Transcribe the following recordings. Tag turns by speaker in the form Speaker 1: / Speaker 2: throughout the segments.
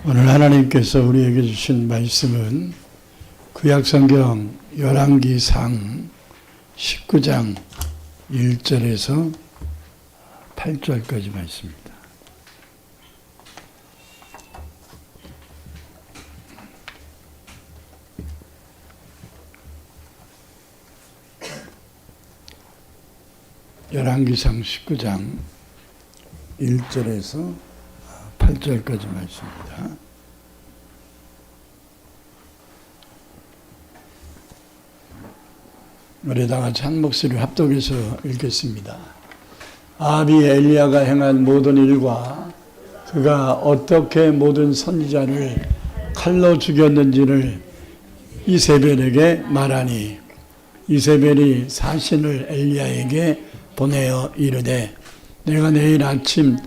Speaker 1: 오늘 하나님께서 우리에게 주신 말씀은 구약성경 열왕기상 19장 1절에서 8절까지 말씀입니다. 열왕기상 19장 1절에서 8절까지 말씀입니다. 우리 다 같이 한 목소리 합독해서 읽겠습니다. 아합이 엘리야가 행한 모든 일과 그가 어떻게 모든 선지자를 칼로 죽였는지를 이세벨에게 말하니 이세벨이 사신을 엘리야에게 보내어 이르되 내가 내일 아침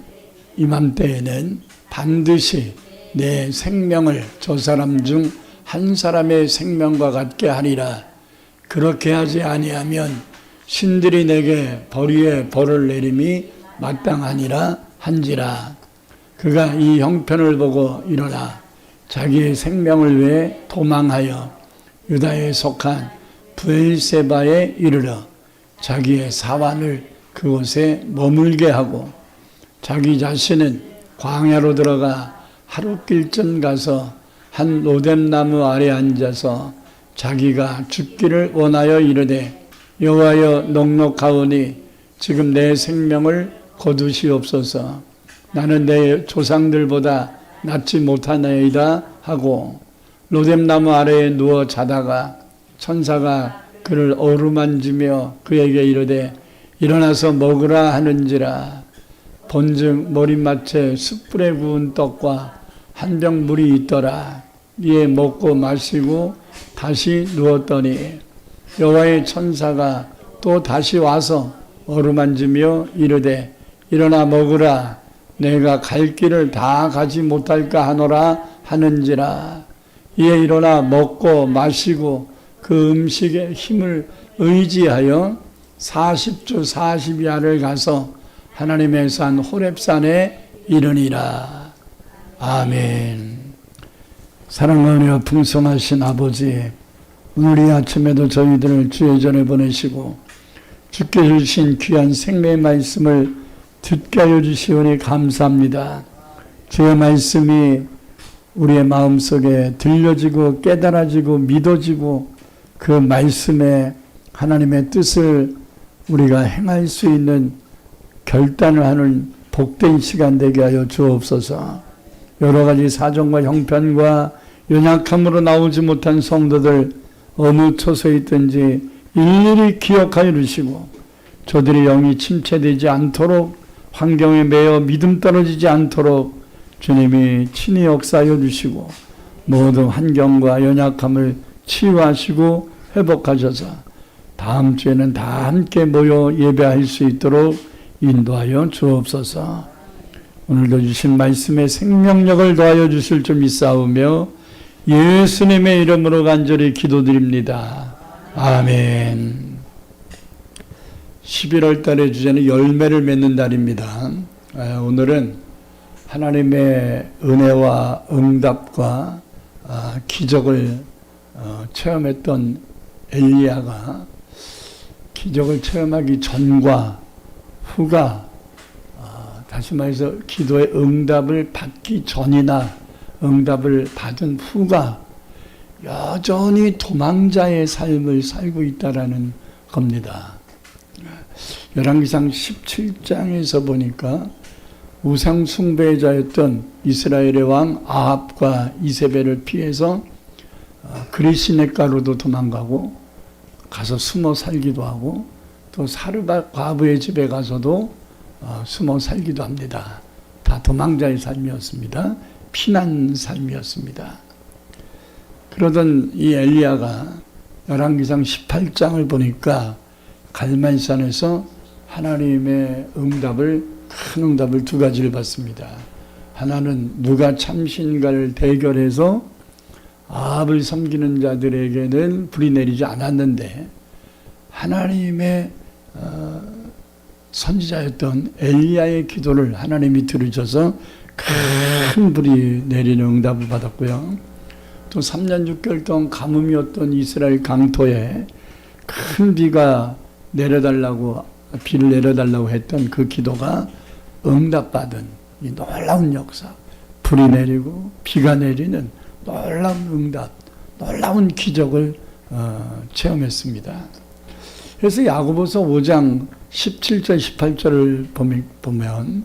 Speaker 1: 이맘때에는 반드시 내 생명을 저 사람 중 한 사람의 생명과 같게 하리라. 그렇게 하지 아니하면 신들이 내게 벌 위에 벌을 내림이 마땅하니라 한지라. 그가 이 형편을 보고 일어나 자기의 생명을 위해 도망하여 유다에 속한 브엘세바에 이르러 자기의 사환을 그곳에 머물게 하고 자기 자신은 광야로 들어가 하룻길쯤 가서 한 로뎀나무 아래 앉아서 자기가 죽기를 원하여 이르되 여호와여 넉넉하오니 지금 내 생명을 거두시옵소서. 나는 내 조상들보다 낫지 못하나이다 하고 로뎀나무 아래에 누워 자다가 천사가 그를 어루만지며 그에게 이르되 일어나서 먹으라 하는지라. 본즉 머리맡에 숯불에 구운 떡과 한 병 물이 있더라. 이에 먹고 마시고 다시 누웠더니 여호와의 천사가 또 다시 와서 어루만지며 이르되 일어나 먹으라. 내가 갈 길을 다 가지 못할까 하노라 하는지라. 이에 일어나 먹고 마시고 그 음식의 힘을 의지하여 40주 40야를 가서 하나님의 산 호렙산에 이르니라. 아멘. 사랑하며 풍성하신 아버지, 오늘 이 아침에도 저희들을 주의 전에 보내시고 주께 주신 귀한 생명의 말씀을 듣게 하여 주시오니 감사합니다. 주의 말씀이 우리의 마음속에 들려지고 깨달아지고 믿어지고 그 말씀에 하나님의 뜻을 우리가 행할 수 있는 결단을 하는 복된 시간 되게 하여 주옵소서. 여러 가지 사정과 형편과 연약함으로 나오지 못한 성도들 어느 처소에 있든지 일일이 기억하여 주시고 저들의 영이 침체되지 않도록 환경에 매여 믿음 떨어지지 않도록 주님이 친히 역사하여 주시고 모든 환경과 연약함을 치유하시고 회복하셔서 다음 주에는 다 함께 모여 예배할 수 있도록 인도하여 주옵소서. 오늘도 주신 말씀의 생명력을 더하여 주실 줄 믿사오며 예수님의 이름으로 간절히 기도드립니다. 아멘. 11월 달의 주제는 열매를 맺는 달입니다. 오늘은 하나님의 은혜와 응답과 기적을 체험했던 엘리야가 기적을 체험하기 전과 후가 다시 말해서 기도의 응답을 받기 전이나 응답을 받은 후가 여전히 도망자의 삶을 살고 있다라는 겁니다. 열왕기상 17장에서 보니까 우상 숭배자였던 이스라엘의 왕 아합과 이세벨을 피해서 그리시네가로도 도망가고 가서 숨어 살기도 하고 또 사르밧 과부의 집에 가서도 숨어 살기도 합니다. 다 도망자의 삶이었습니다. 피난 삶이었습니다. 그러던 이 엘리야가 열왕기상 18장을 보니까 갈멜산에서 하나님의 응답을 큰 응답을 두 가지를 받습니다. 하나는 누가 참신가를 대결해서 아합을 섬기는 자들에게는 불이 내리지 않았는데 하나님의 선지자였던 엘리야의 기도를 하나님이 들으셔서 큰 불이 내리는 응답을 받았고요. 또 3년 6개월 동안 가뭄이었던 이스라엘 강토에 큰 비가 내려달라고, 비를 내려달라고 했던 그 기도가 응답받은 이 놀라운 역사, 불이 내리고 비가 내리는 놀라운 응답, 놀라운 기적을 체험했습니다. 그래서 야고보서 5장 17절 18절을 보면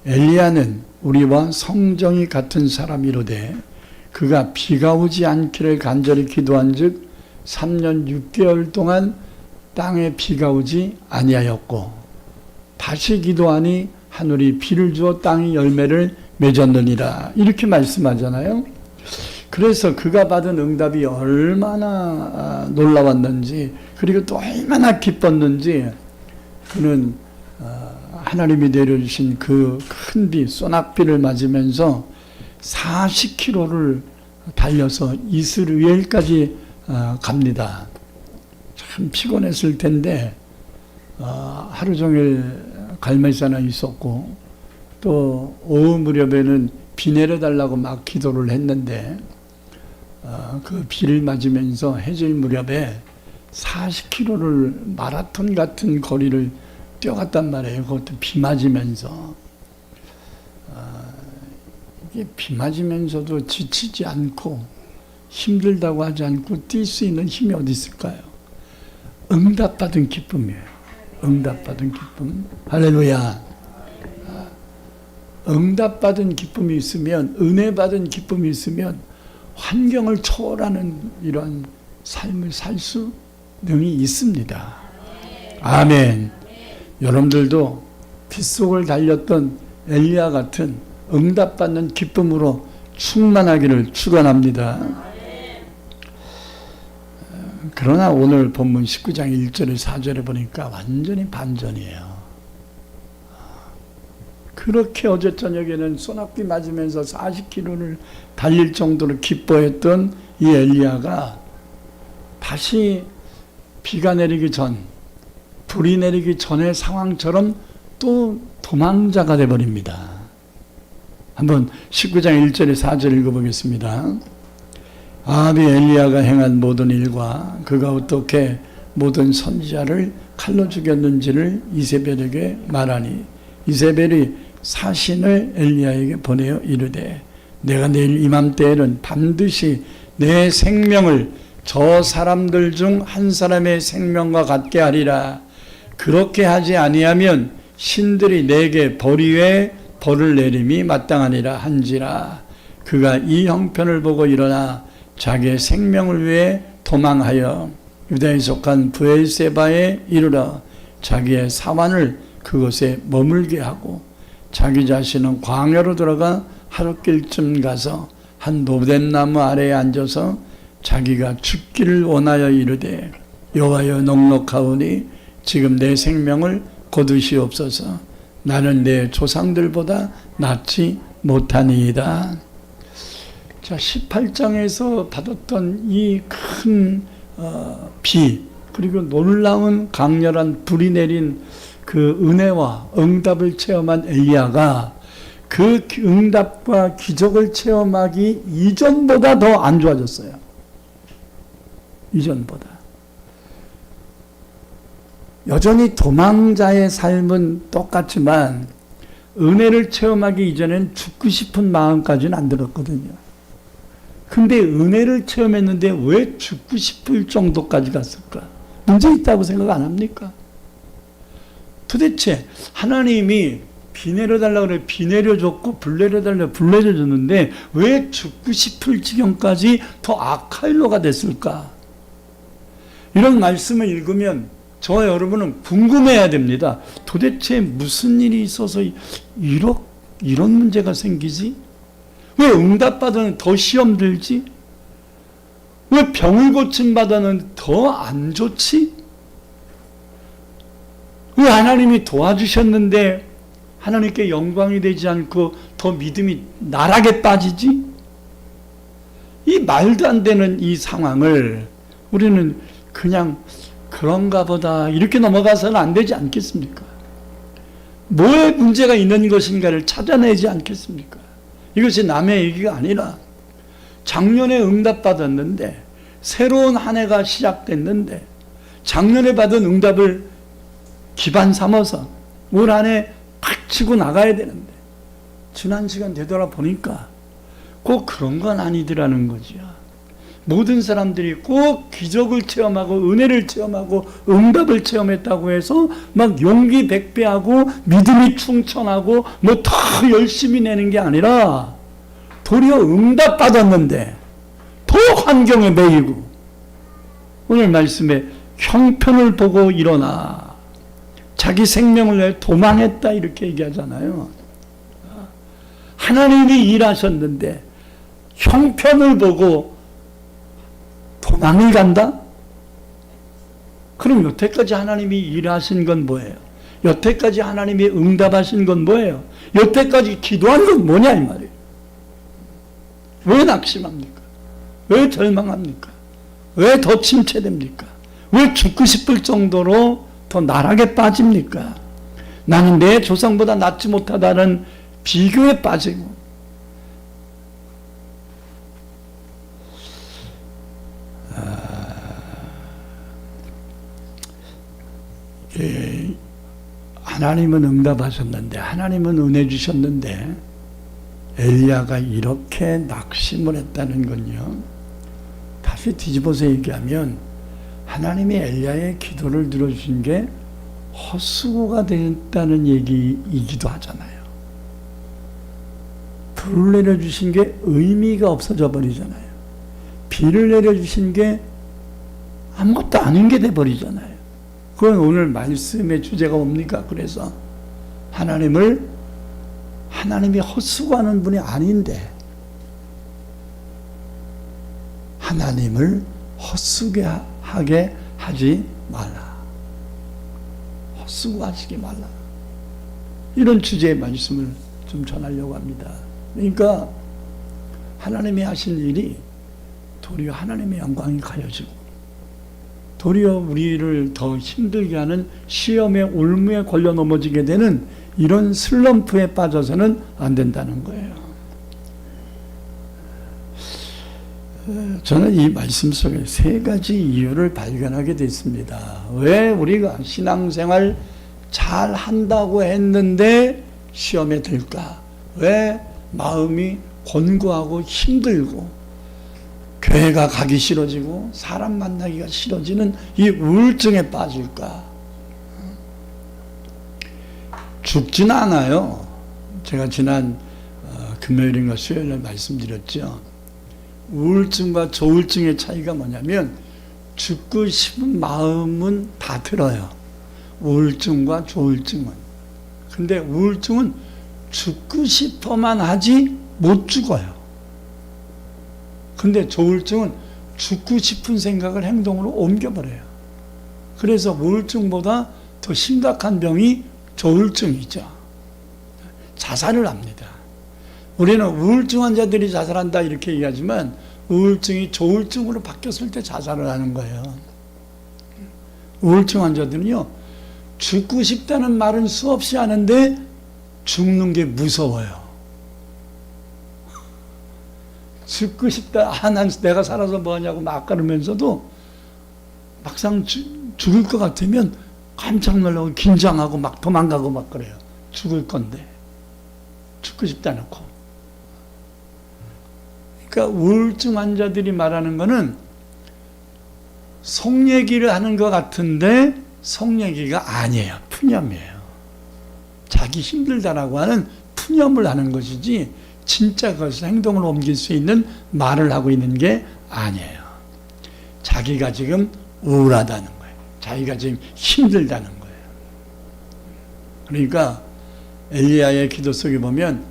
Speaker 1: 엘리야는 우리와 성정이 같은 사람이로되 그가 비가 오지 않기를 간절히 기도한즉 3년 6개월 동안 땅에 비가 오지 아니하였고 다시 기도하니 하늘이 비를 주어 땅이 열매를 맺었느니라, 이렇게 말씀하잖아요. 그래서 그가 받은 응답이 얼마나 놀라웠는지, 그리고 또 얼마나 기뻤는지, 그는 하나님이 내려주신 그 큰 비, 소낙비를 맞으면서 40km를 달려서 이스라엘까지 갑니다. 참 피곤했을 텐데 하루 종일 갈매산에 있었고, 또 오후 무렵에는 비 내려달라고 막 기도를 했는데 그 비를 맞으면서 해질 무렵에 40km를 마라톤 같은 거리를 뛰어갔단 말이에요. 그것도 비 맞으면서. 이게 비 맞으면서도 지치지 않고 힘들다고 하지 않고 뛸 수 있는 힘이 어디 있을까요? 응답받은 기쁨이에요. 응답받은 기쁨. 할렐루야. 응답받은 기쁨이 있으면, 은혜받은 기쁨이 있으면 환경을 초월하는 이런 삶을 살 수 능히 있습니다. 아멘. 여러분들도 빗속을 달렸던 엘리야 같은 응답받는 기쁨으로 충만하기를 축원합니다. 그러나 오늘 본문 19장 1절에 4절에 보니까 완전히 반전이에요. 그렇게 어제 저녁에는 소낙비 맞으면서 40km를 달릴 정도로 기뻐했던 이 엘리야가 다시 비가 내리기 전, 불이 내리기 전의 상황처럼 또 도망자가 되어버립니다. 한번 19장 1절에 4절 읽어보겠습니다. 아합이 엘리야가 행한 모든 일과 그가 어떻게 모든 선지자를 칼로 죽였는지를 이세벨에게 말하니 이세벨이 사신을 엘리야에게 보내어 이르되 내가 내일 이맘때에는 반드시 내 생명을 저 사람들 중 한 사람의 생명과 같게 하리라. 그렇게 하지 아니하면 신들이 내게 벌 위에 벌을 내림이 마땅하니라 한지라. 그가 이 형편을 보고 일어나 자기의 생명을 위해 도망하여 유다에 속한 브엘세바에 이르러 자기의 사환을 그곳에 머물게 하고 자기 자신은 광야로 들어가 하룻길쯤 가서 한 노덴나무 아래에 앉아서 자기가 죽기를 원하여 이르되 여호와여 넉넉하오니 지금 내 생명을 거두시옵소서. 나는 내 조상들보다 낫지 못하니이다. 자, 18장에서 받았던 이 큰 비, 그리고 놀라운 강렬한 불이 내린 그 은혜와 응답을 체험한 엘리야가 그 응답과 기적을 체험하기 이전보다 더 안 좋아졌어요. 이전보다. 여전히 도망자의 삶은 똑같지만 은혜를 체험하기 이전엔 죽고 싶은 마음까지는 안 들었거든요. 근데 은혜를 체험했는데 왜 죽고 싶을 정도까지 갔을까? 문제 있다고 생각 안 합니까? 도대체 하나님이 비 내려달라고 그래 비 내려줬고 불 내려달라고 불 내려줬는데 왜 죽고 싶을 지경까지 더 악할로가 됐을까? 이런 말씀을 읽으면 저와 여러분은 궁금해야 됩니다. 도대체 무슨 일이 있어서 이런 문제가 생기지? 왜 응답받아는 더 시험 들지? 왜 병을 고침받아는 더 안 좋지? 왜 하나님이 도와주셨는데 하나님께 영광이 되지 않고 더 믿음이 나락에 빠지지? 이 말도 안 되는 이 상황을 우리는 그냥 그런가 보다 이렇게 넘어가서는 안 되지 않겠습니까? 뭐에 문제가 있는 것인가를 찾아내지 않겠습니까? 이것이 남의 얘기가 아니라 작년에 응답받았는데 새로운 한 해가 시작됐는데 작년에 받은 응답을 기반 삼아서 올 한 해 팍 치고 나가야 되는데 지난 시간 되돌아보니까 꼭 그런 건 아니더라는 거죠. 모든 사람들이 꼭 기적을 체험하고 은혜를 체험하고 응답을 체험했다고 해서 막 용기 백배하고 믿음이 충천하고 뭐 더 열심히 내는 게 아니라 도리어 응답 받았는데 더 환경에 매이고 오늘 말씀에 형편을 보고 일어나 자기 생명을 위해 도망했다 이렇게 얘기하잖아요. 하나님이 일하셨는데 형편을 보고 도망을 간다? 그럼 여태까지 하나님이 일하신 건 뭐예요? 여태까지 하나님이 응답하신 건 뭐예요? 여태까지 기도한 건 뭐냐 이 말이에요. 왜 낙심합니까? 왜 절망합니까? 왜 더 침체됩니까? 왜 죽고 싶을 정도로 더 나락에 빠집니까? 나는 내 조상보다 낫지 못하다는 비교에 빠지고 하나님은 응답하셨는데 하나님은 은혜 주셨는데 엘리야가 이렇게 낙심을 했다는 건요, 다시 뒤집어서 얘기하면 하나님이 엘리야의 기도를 들어주신 게 헛수고가 됐다는 얘기이기도 하잖아요. 불을 내려주신 게 의미가 없어져 버리잖아요. 비를 내려주신 게 아무것도 아닌 게 돼버리잖아요. 그건 오늘 말씀의 주제가 뭡니까? 그래서 하나님이 헛수고하는 분이 아닌데 하나님을 헛수고하게 하지 말라. 헛수고하시기 말라. 이런 주제의 말씀을 좀 전하려고 합니다. 그러니까 하나님이 하신 일이 도리어 하나님의 영광이 가려지고 도리어 우리를 더 힘들게 하는 시험의 올무에 걸려 넘어지게 되는 이런 슬럼프에 빠져서는 안 된다는 거예요. 저는 이 말씀 속에 세 가지 이유를 발견하게 됐습니다. 왜 우리가 신앙생활 잘 한다고 했는데 시험에 들까? 왜 마음이 곤고하고 힘들고 교회가 가기 싫어지고 사람 만나기가 싫어지는 이 우울증에 빠질까? 죽지는 않아요. 제가 지난 금요일인가 수요일에 말씀드렸죠. 우울증과 조울증의 차이가 뭐냐면 죽고 싶은 마음은 다 들어요. 우울증과 조울증은. 근데 우울증은 죽고 싶어만 하지 못 죽어요. 근데 조울증은 죽고 싶은 생각을 행동으로 옮겨버려요. 그래서 우울증보다 더 심각한 병이 조울증이죠. 자살을 합니다. 우리는 우울증 환자들이 자살한다 이렇게 얘기하지만 우울증이 조울증으로 바뀌었을 때 자살을 하는 거예요. 우울증 환자들은요, 죽고 싶다는 말은 수없이 하는데 죽는 게 무서워요. 죽고 싶다, 난 내가 살아서 뭐하냐고 막 그러면서도 막상 죽을 것 같으면 깜짝 놀라고 긴장하고 막 도망가고 막 그래요. 죽을 건데 죽고 싶지 않고. 그러니까 우울증 환자들이 말하는 거는 속 얘기를 하는 것 같은데 속 얘기가 아니에요. 푸념이에요. 자기 힘들다라고 하는 푸념을 하는 것이지 진짜 그것을 행동으로 옮길 수 있는 말을 하고 있는 게 아니에요. 자기가 지금 우울하다는 거예요. 자기가 지금 힘들다는 거예요. 그러니까 엘리야의 기도 속에 보면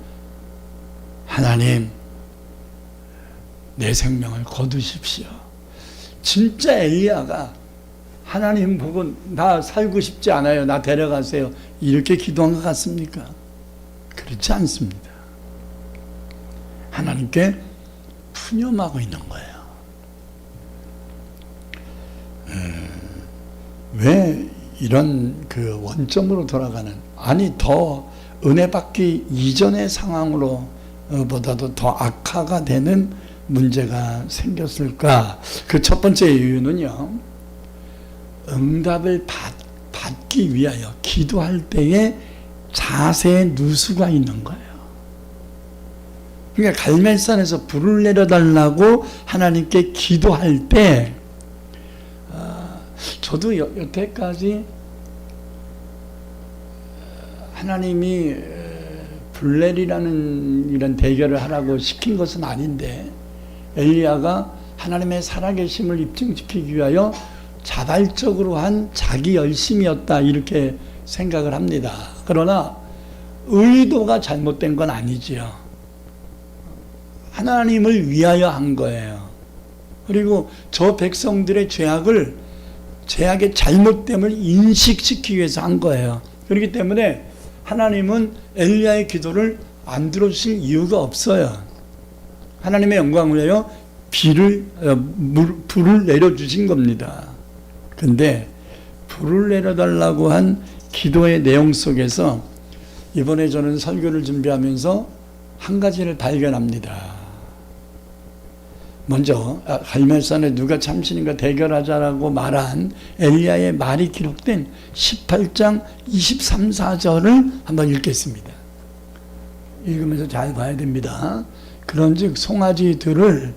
Speaker 1: 하나님, 내 생명을 거두십시오. 진짜 엘리야가 하나님 보고 나 살고 싶지 않아요, 나 데려가세요, 이렇게 기도한 것 같습니까? 그렇지 않습니다. 하나님께 푸념하고 있는 거예요. 왜 이런 그 원점으로 돌아가는, 아니 더 은혜 받기 이전의 상황으로 보다도 더 악화가 되는 문제가 생겼을까? 그 첫 번째 이유는요, 응답을 받기 위하여 기도할 때에 자세에 누수가 있는 거예요. 그러니까 갈멜산에서 불을 내려달라고 하나님께 기도할 때, 저도 여태까지 하나님이 불 내리라는 이런 대결을 하라고 시킨 것은 아닌데, 엘리야가 하나님의 살아계심을 입증시키기 위하여 자발적으로 한 자기 열심이었다, 이렇게 생각을 합니다. 그러나 의도가 잘못된 건 아니지요. 하나님을 위하여 한 거예요. 그리고 저 백성들의 죄악의 잘못됨을 인식시키기 위해서 한 거예요. 그렇기 때문에 하나님은 엘리야의 기도를 안 들어주실 이유가 없어요. 하나님의 영광을 위하여 불을 내려주신 겁니다. 근데 불을 내려달라고 한 기도의 내용 속에서 이번에 저는 설교를 준비하면서 한 가지를 발견합니다. 먼저 갈멜산에 누가 참신인가 대결하자라고 말한 엘리야의 말이 기록된 18장 23, 4절을 한번 읽겠습니다. 읽으면서 잘 봐야 됩니다. 그런즉 송아지들을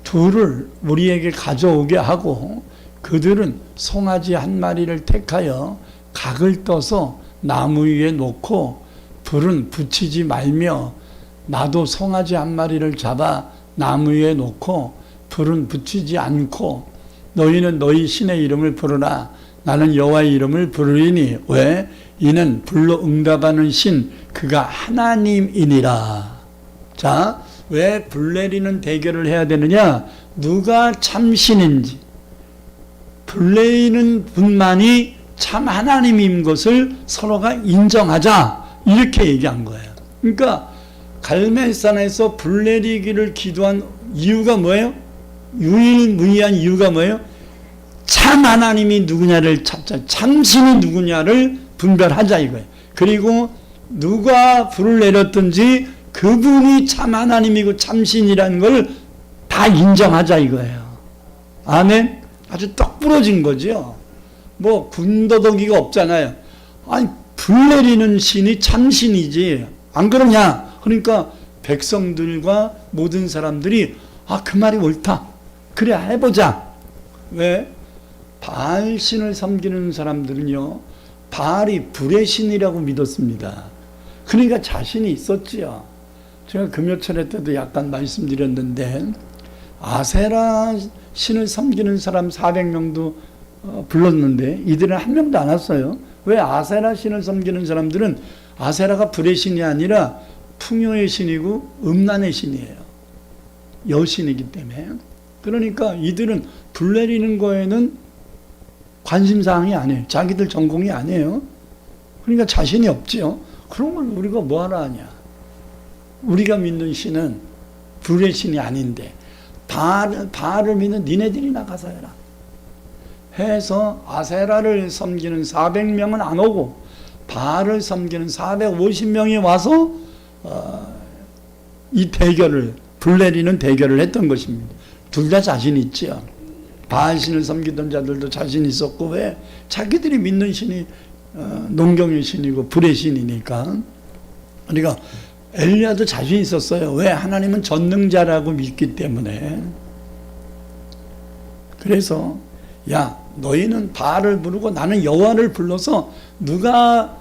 Speaker 1: 둘을 우리에게 가져오게 하고 그들은 송아지 한 마리를 택하여 각을 떠서 나무 위에 놓고 불은 붙이지 말며 나도 송아지 한 마리를 잡아 나무 위에 놓고 불은 붙이지 않고 너희는 너희 신의 이름을 부르라 나는 여호와의 이름을 부르리니 왜? 이는 불로 응답하는 신 그가 하나님이니라. 자, 왜 불 내리는 대결을 해야 되느냐? 누가 참신인지 불 내리는 분만이 참 하나님인 것을 서로가 인정하자, 이렇게 얘기한 거예요. 그러니까 갈멜산에서 불 내리기를 기도한 이유가 뭐예요? 유일무이한 이유가 뭐예요? 참 하나님이 누구냐를 찾자, 참신이 누구냐를 분별하자 이거예요. 그리고 누가 불을 내렸든지 그분이 참 하나님이고 참신이라는 걸 다 인정하자 이거예요. 아멘? 아주 떡 부러진 거죠. 뭐 군더더기가 없잖아요. 아니 불 내리는 신이 참신이지 안 그러냐? 그러니까 백성들과 모든 사람들이 그 말이 옳다. 그래 해보자. 왜? 바알 신을 섬기는 사람들은요, 바알이 불의 신이라고 믿었습니다. 그러니까 자신이 있었지요. 제가 금요철회 때도 약간 말씀드렸는데 아세라 신을 섬기는 사람 400명도 불렀는데 이들은 한 명도 안 왔어요. 왜? 아세라 신을 섬기는 사람들은 아세라가 불의 신이 아니라 풍요의 신이고 음란의 신이에요. 여신이기 때문에. 그러니까 이들은 불 내리는 거에는 관심사항이 아니에요. 자기들 전공이 아니에요. 그러니까 자신이 없지요. 그런 걸 우리가 뭐하러 하냐. 우리가 믿는 신은 불의 신이 아닌데 바알을 믿는 니네들이 나가서 해라 해서 아세라를 섬기는 400명은 안 오고 바알을 섬기는 450명이 와서 이 대결을, 불 내리는 대결을 했던 것입니다. 둘 다 자신 있지요. 바알 신을 섬기던 자들도 자신 있었고, 왜? 자기들이 믿는 신이 농경의 신이고 불의 신이니까. 그러니까 엘리야도 자신 있었어요. 왜? 하나님은 전능자라고 믿기 때문에. 그래서 야, 너희는 바알을 부르고 나는 여호와를 불러서 누가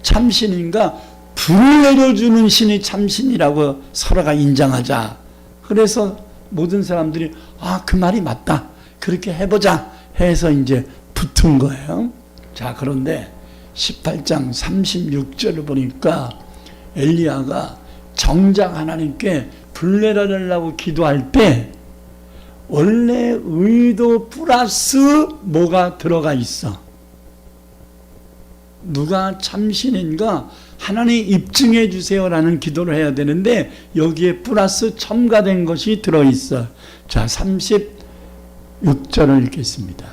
Speaker 1: 참신인가? 불을 내려주는 신이 참신이라고 서로가 인정하자. 그래서 모든 사람들이 그 말이 맞다. 그렇게 해보자 해서 이제 붙은 거예요. 자, 그런데 18장 36절을 보니까 엘리야가 정작 하나님께 불 내려달라고 기도할 때 원래 의도 플러스 뭐가 들어가 있어. 누가 참신인가 하나님 입증해 주세요라는 기도를 해야 되는데 여기에 플러스 첨가된 것이 들어있어. 자, 36절을 읽겠습니다.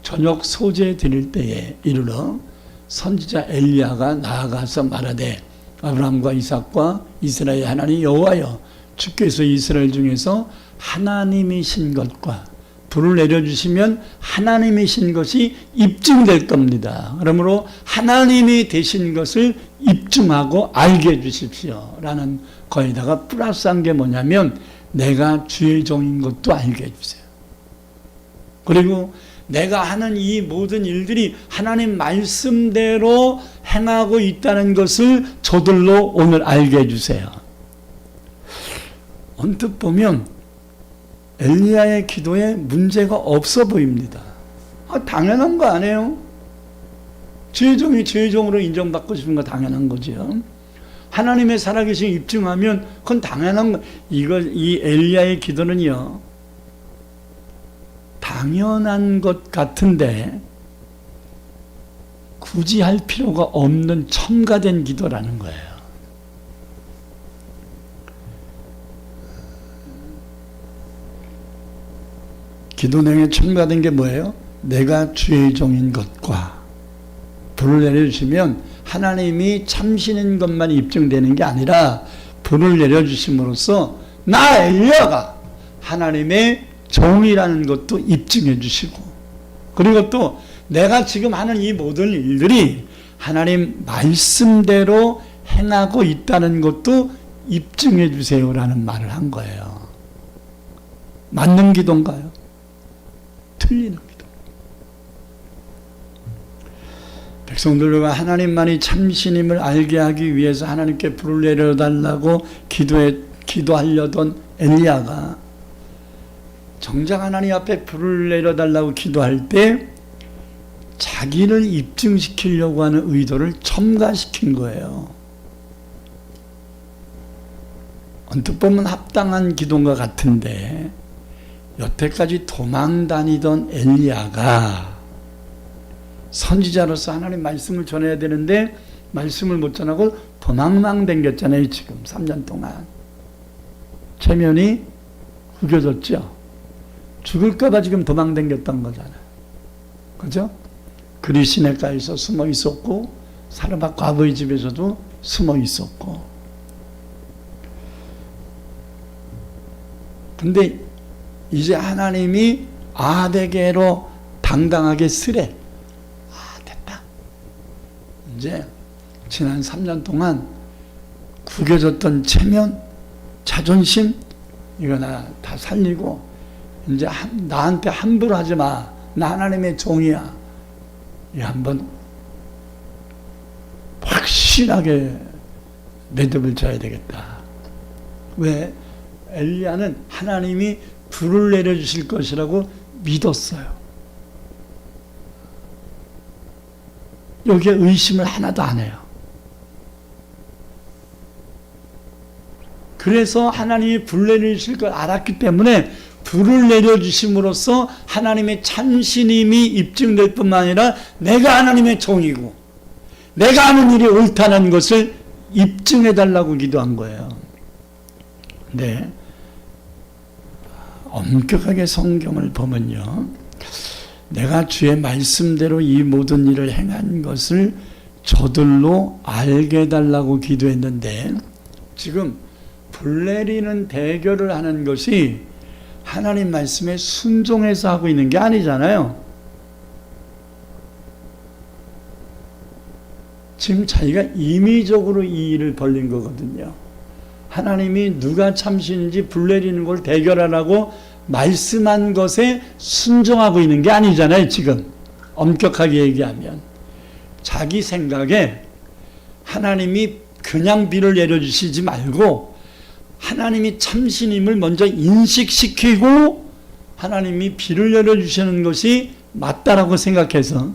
Speaker 1: 저녁 소제 드릴 때에 이르러 선지자 엘리야가 나아가서 말하되 아브라함과 이삭과 이스라엘 하나님 여호와여, 주께서 이스라엘 중에서 하나님이신 것과 불을 내려주시면 하나님이신 것이 입증될 겁니다. 그러므로 하나님이 되신 것을 입증하고 알게 해주십시오 라는 거기다가 플러스한 게 뭐냐면 내가 주의 종인 것도 알게 해주세요. 그리고 내가 하는 이 모든 일들이 하나님 말씀대로 행하고 있다는 것을 저들로 오늘 알게 해주세요. 언뜻 보면 엘리야의 기도에 문제가 없어 보입니다. 당연한 거 아니에요? 주의 종이 주의 종으로 인정받고 싶은 거 당연한 거죠. 하나님의 살아계신 입증하면 그건 당연한 거. 이 엘리야의 기도는요, 당연한 것 같은데 굳이 할 필요가 없는 첨가된 기도라는 거예요. 기도 내용에 첨가된 게 뭐예요? 내가 주의 종인 것과 불을 내려주시면 하나님이 참신인 것만 입증되는 게 아니라 불을 내려주심으로써 나 엘리야가 하나님의 종이라는 것도 입증해 주시고, 그리고 또 내가 지금 하는 이 모든 일들이 하나님 말씀대로 행하고 있다는 것도 입증해 주세요라는 말을 한 거예요. 맞는 기도인가요? 틀리는 기도. 백성들과 하나님만이 참신임을 알게 하기 위해서 하나님께 불을 내려달라고 기도하려던 엘리야가 정작 하나님 앞에 불을 내려달라고 기도할 때 자기를 입증시키려고 하는 의도를 첨가시킨 거예요. 언뜻 보면 합당한 기도인 것 같은데 여태까지 도망 다니던 엘리야가 선지자로서 하나님 말씀을 전해야 되는데 말씀을 못 전하고 도망망 댕겼잖아요. 지금 3년 동안 체면이 구겨졌죠. 죽을까 봐 지금 도망 댕겼던 거잖아요. 그죠? 그리 시내가에서 숨어 있었고 사르밧 과부의 집에서도 숨어 있었고. 근데 이제 하나님이 아베게로 당당하게 쓰래. 됐다. 이제 지난 3년 동안 구겨졌던 체면, 자존심 이거 나 다 살리고 이제 나한테 함부로 하지 마. 나 하나님의 종이야. 이 한번 확실하게 매듭을 져야 되겠다. 왜? 엘리야는 하나님이 불을 내려주실 것이라고 믿었어요. 여기에 의심을 하나도 안 해요. 그래서 하나님이 불 내려주실 걸 알았기 때문에 불을 내려주심으로써 하나님의 참신임이 입증될 뿐만 아니라 내가 하나님의 종이고 내가 하는 일이 옳다는 것을 입증해달라고 기도한 거예요. 네. 엄격하게 성경을 보면요, 내가 주의 말씀대로 이 모든 일을 행한 것을 저들로 알게 해달라고 기도했는데 지금 불 내리는 대결을 하는 것이 하나님 말씀에 순종해서 하고 있는 게 아니잖아요. 지금 자기가 임의적으로 이 일을 벌린 거거든요. 하나님이 누가 참신인지 불 내리는 걸 대결하라고 말씀한 것에 순종하고 있는 게 아니잖아요. 지금 엄격하게 얘기하면 자기 생각에 하나님이 그냥 비를 내려주시지 말고 하나님이 참신임을 먼저 인식시키고 하나님이 비를 내려주시는 것이 맞다라고 생각해서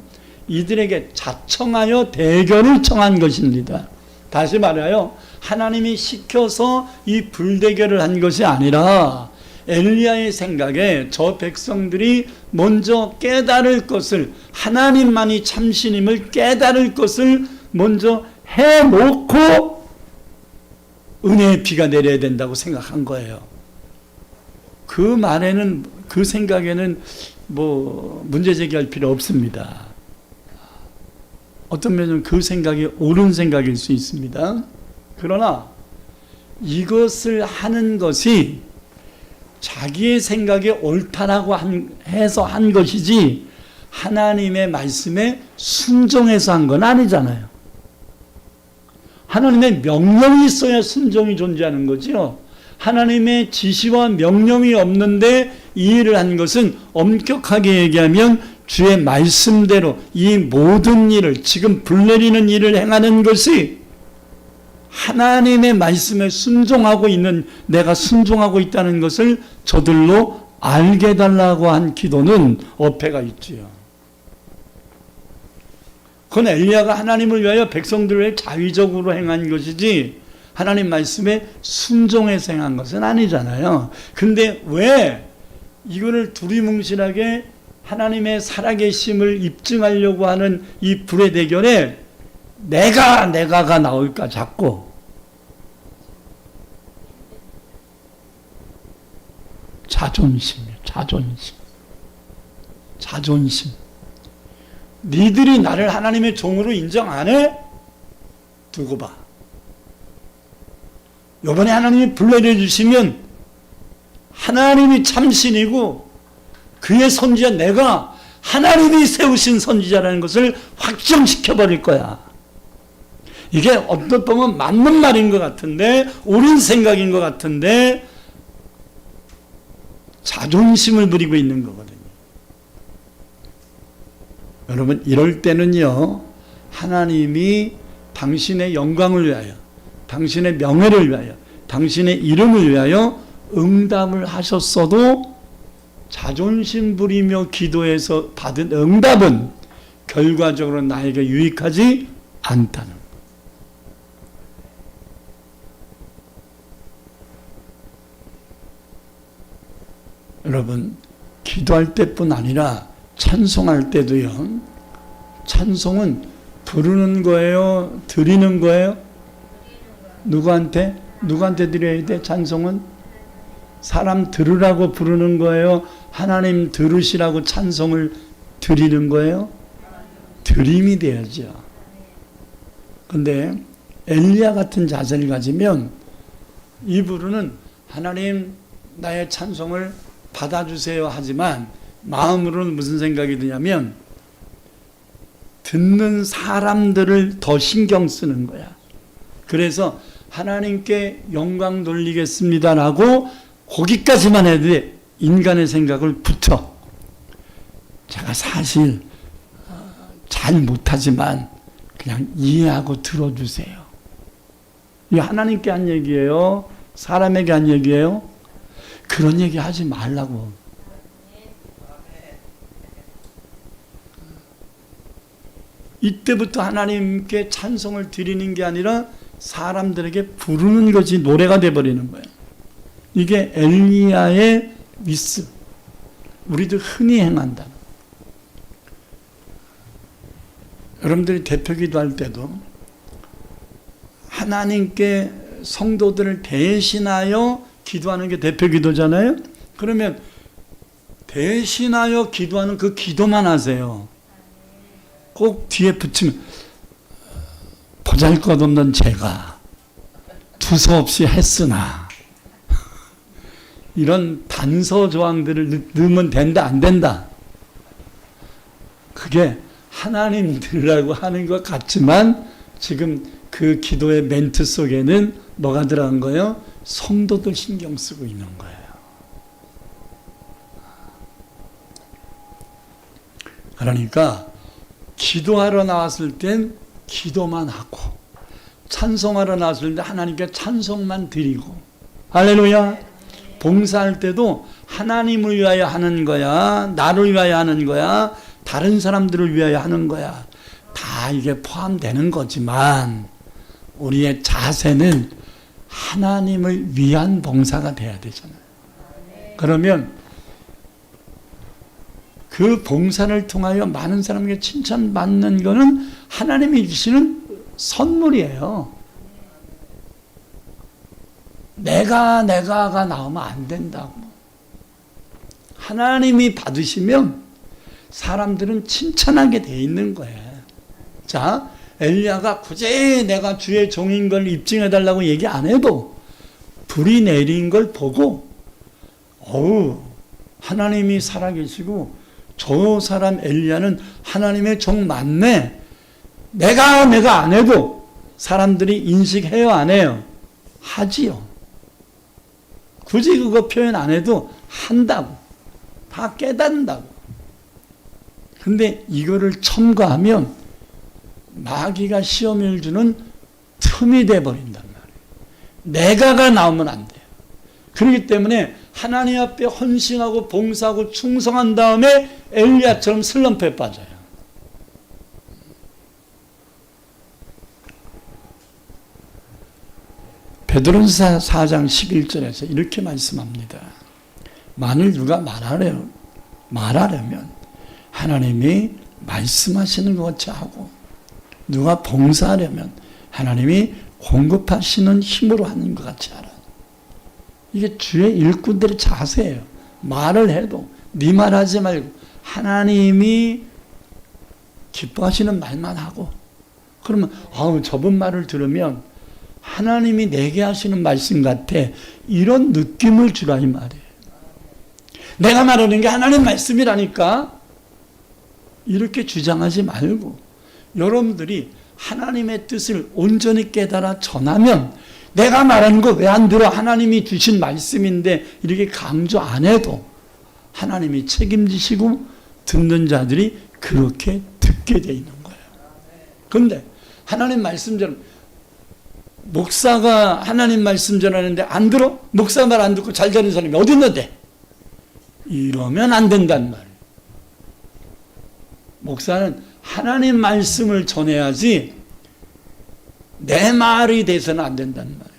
Speaker 1: 이들에게 자청하여 대결을 청한 것입니다. 다시 말하여 하나님이 시켜서 이 불대결을 한 것이 아니라 엘리야의 생각에 저 백성들이 먼저 깨달을 것을, 하나님만이 참신임을 깨달을 것을 먼저 해놓고 은혜의 비가 내려야 된다고 생각한 거예요. 그 말에는, 그 생각에는 뭐 문제 제기할 필요 없습니다. 어떤 면은 그 생각이 옳은 생각일 수 있습니다. 그러나 이것을 하는 것이 자기의 생각이 옳다라고 해서 한 것이지 하나님의 말씀에 순종해서 한 건 아니잖아요. 하나님의 명령이 있어야 순종이 존재하는 거죠. 하나님의 지시와 명령이 없는데 이 일을 한 것은 엄격하게 얘기하면 주의 말씀대로 이 모든 일을, 지금 불 내리는 일을 행하는 것이 하나님의 말씀에 순종하고 있는, 내가 순종하고 있다는 것을 저들로 알게 해달라고 한 기도는 어폐가 있지요. 그건 엘리야가 하나님을 위하여 백성들을 위해 자의적으로 행한 것이지 하나님 말씀에 순종해서 행한 것은 아니잖아요. 근데 왜 이거를 두리뭉실하게 하나님의 살아계심을 입증하려고 하는 이 불의 대결에 내가가 나올까 자꾸. 자존심이에요. 자존심. 니들이 나를 하나님의 종으로 인정 안 해? 두고 봐. 이번에 하나님이 불러내주시면 하나님이 참신이고 그의 선지자 내가 하나님이 세우신 선지자라는 것을 확정시켜버릴 거야. 이게 어떤 보면 맞는 말인 것 같은데, 옳은 생각인 것 같은데 자존심을 부리고 있는 거거든요. 여러분, 이럴 때는요, 하나님이 당신의 영광을 위하여, 당신의 명예를 위하여, 당신의 이름을 위하여 응답을 하셨어도 자존심 부리며 기도해서 받은 응답은 결과적으로 나에게 유익하지 않다는 것. 여러분, 기도할 때뿐 아니라 찬송할 때도요, 찬송은 부르는 거예요? 드리는 거예요? 누구한테 드려야 돼? 찬송은? 사람 들으라고 부르는 거예요? 하나님 들으시라고 찬송을 드리는 거예요? 드림이 돼야죠. 근데 엘리야 같은 자세를 가지면 입으로는 하나님 나의 찬송을 받아주세요 하지만 마음으로는 무슨 생각이 드냐면 듣는 사람들을 더 신경 쓰는 거야. 그래서 하나님께 영광 돌리겠습니다라고 거기까지만 해도 인간의 생각을 붙여. 제가 사실 잘 못하지만 그냥 이해하고 들어주세요. 이게 하나님께 한 얘기예요? 사람에게 한 얘기예요? 그런 얘기 하지 말라고. 이때부터 하나님께 찬송을 드리는 게 아니라 사람들에게 부르는 것이 노래가 돼버리는 거예요. 이게 엘리야의 미스. 우리도 흔히 행한다. 여러분들이 대표 기도할 때도 하나님께 성도들을 대신하여 기도하는 게 대표 기도잖아요. 그러면 대신하여 기도하는 그 기도만 하세요. 꼭 뒤에 붙이면 보잘것없는 제가 두서없이 했으나 이런 단서 조항들을 넣으면 된다 안 된다. 그게 하나님 들으라고 하는 것 같지만 지금 그 기도의 멘트 속에는 뭐가 들어간 거예요? 성도들 신경 쓰고 있는 거예요. 그러니까 기도하러 나왔을 땐 기도만 하고 찬송하러 나왔을 때 하나님께 찬송만 드리고, 할렐루야. 봉사할 때도 하나님을 위하여 하는 거야, 나를 위하여 하는 거야, 다른 사람들을 위하여 하는 거야, 다 이게 포함되는 거지만 우리의 자세는 하나님을 위한 봉사가 돼야 되잖아요. 그러면 그 봉사를 통하여 많은 사람에게 칭찬받는 것은 하나님이 주시는 선물이에요. 내가가 나오면 안 된다고. 하나님이 받으시면 사람들은 칭찬하게 돼 있는 거예요. 자, 엘리야가 굳이 내가 주의 종인 걸 입증해달라고 얘기 안 해도 불이 내린 걸 보고 하나님이 살아계시고 저 사람 엘리야는 하나님의 종 맞네. 내가 안 해도 사람들이 인식해요, 안 해요? 하지요. 굳이 그거 표현 안 해도 한다고. 다 깨닫는다고. 근데 이거를 첨가하면 마귀가 시험을 주는 틈이 돼버린단 말이에요. 내가가 나오면 안 돼요. 그렇기 때문에 하나님 앞에 헌신하고 봉사하고 충성한 다음에 엘리야처럼 슬럼프에 빠져요. 베드로전서 4장 11절에서 이렇게 말씀합니다. 만일 누가 말하려면 하나님이 말씀하시는 것 같이 하고, 누가 봉사하려면 하나님이 공급하시는 힘으로 하는 것 같이 하라. 이게 주의 일꾼들의 자세예요. 말을 해도 네 말하지 말고 하나님이 기뻐하시는 말만 하고, 그러면 저분 말을 들으면 하나님이 내게 하시는 말씀 같아, 이런 느낌을 주라 이 말이에요. 내가 말하는 게 하나님 말씀이라니까 이렇게 주장하지 말고, 여러분들이 하나님의 뜻을 온전히 깨달아 전하면 내가 말하는 거 왜 안 들어? 하나님이 주신 말씀인데 이렇게 강조 안 해도 하나님이 책임지시고 듣는 자들이 그렇게 듣게 돼 있는 거예요. 그런데 하나님 말씀 목사가 하나님 말씀 전하는데 안 들어? 목사 말 안 듣고 잘 전하는 사람이 어디 있는데? 이러면 안 된단 말이에요. 목사는 하나님 말씀을 전해야지 내 말이 돼서는 안 된단 말이에요.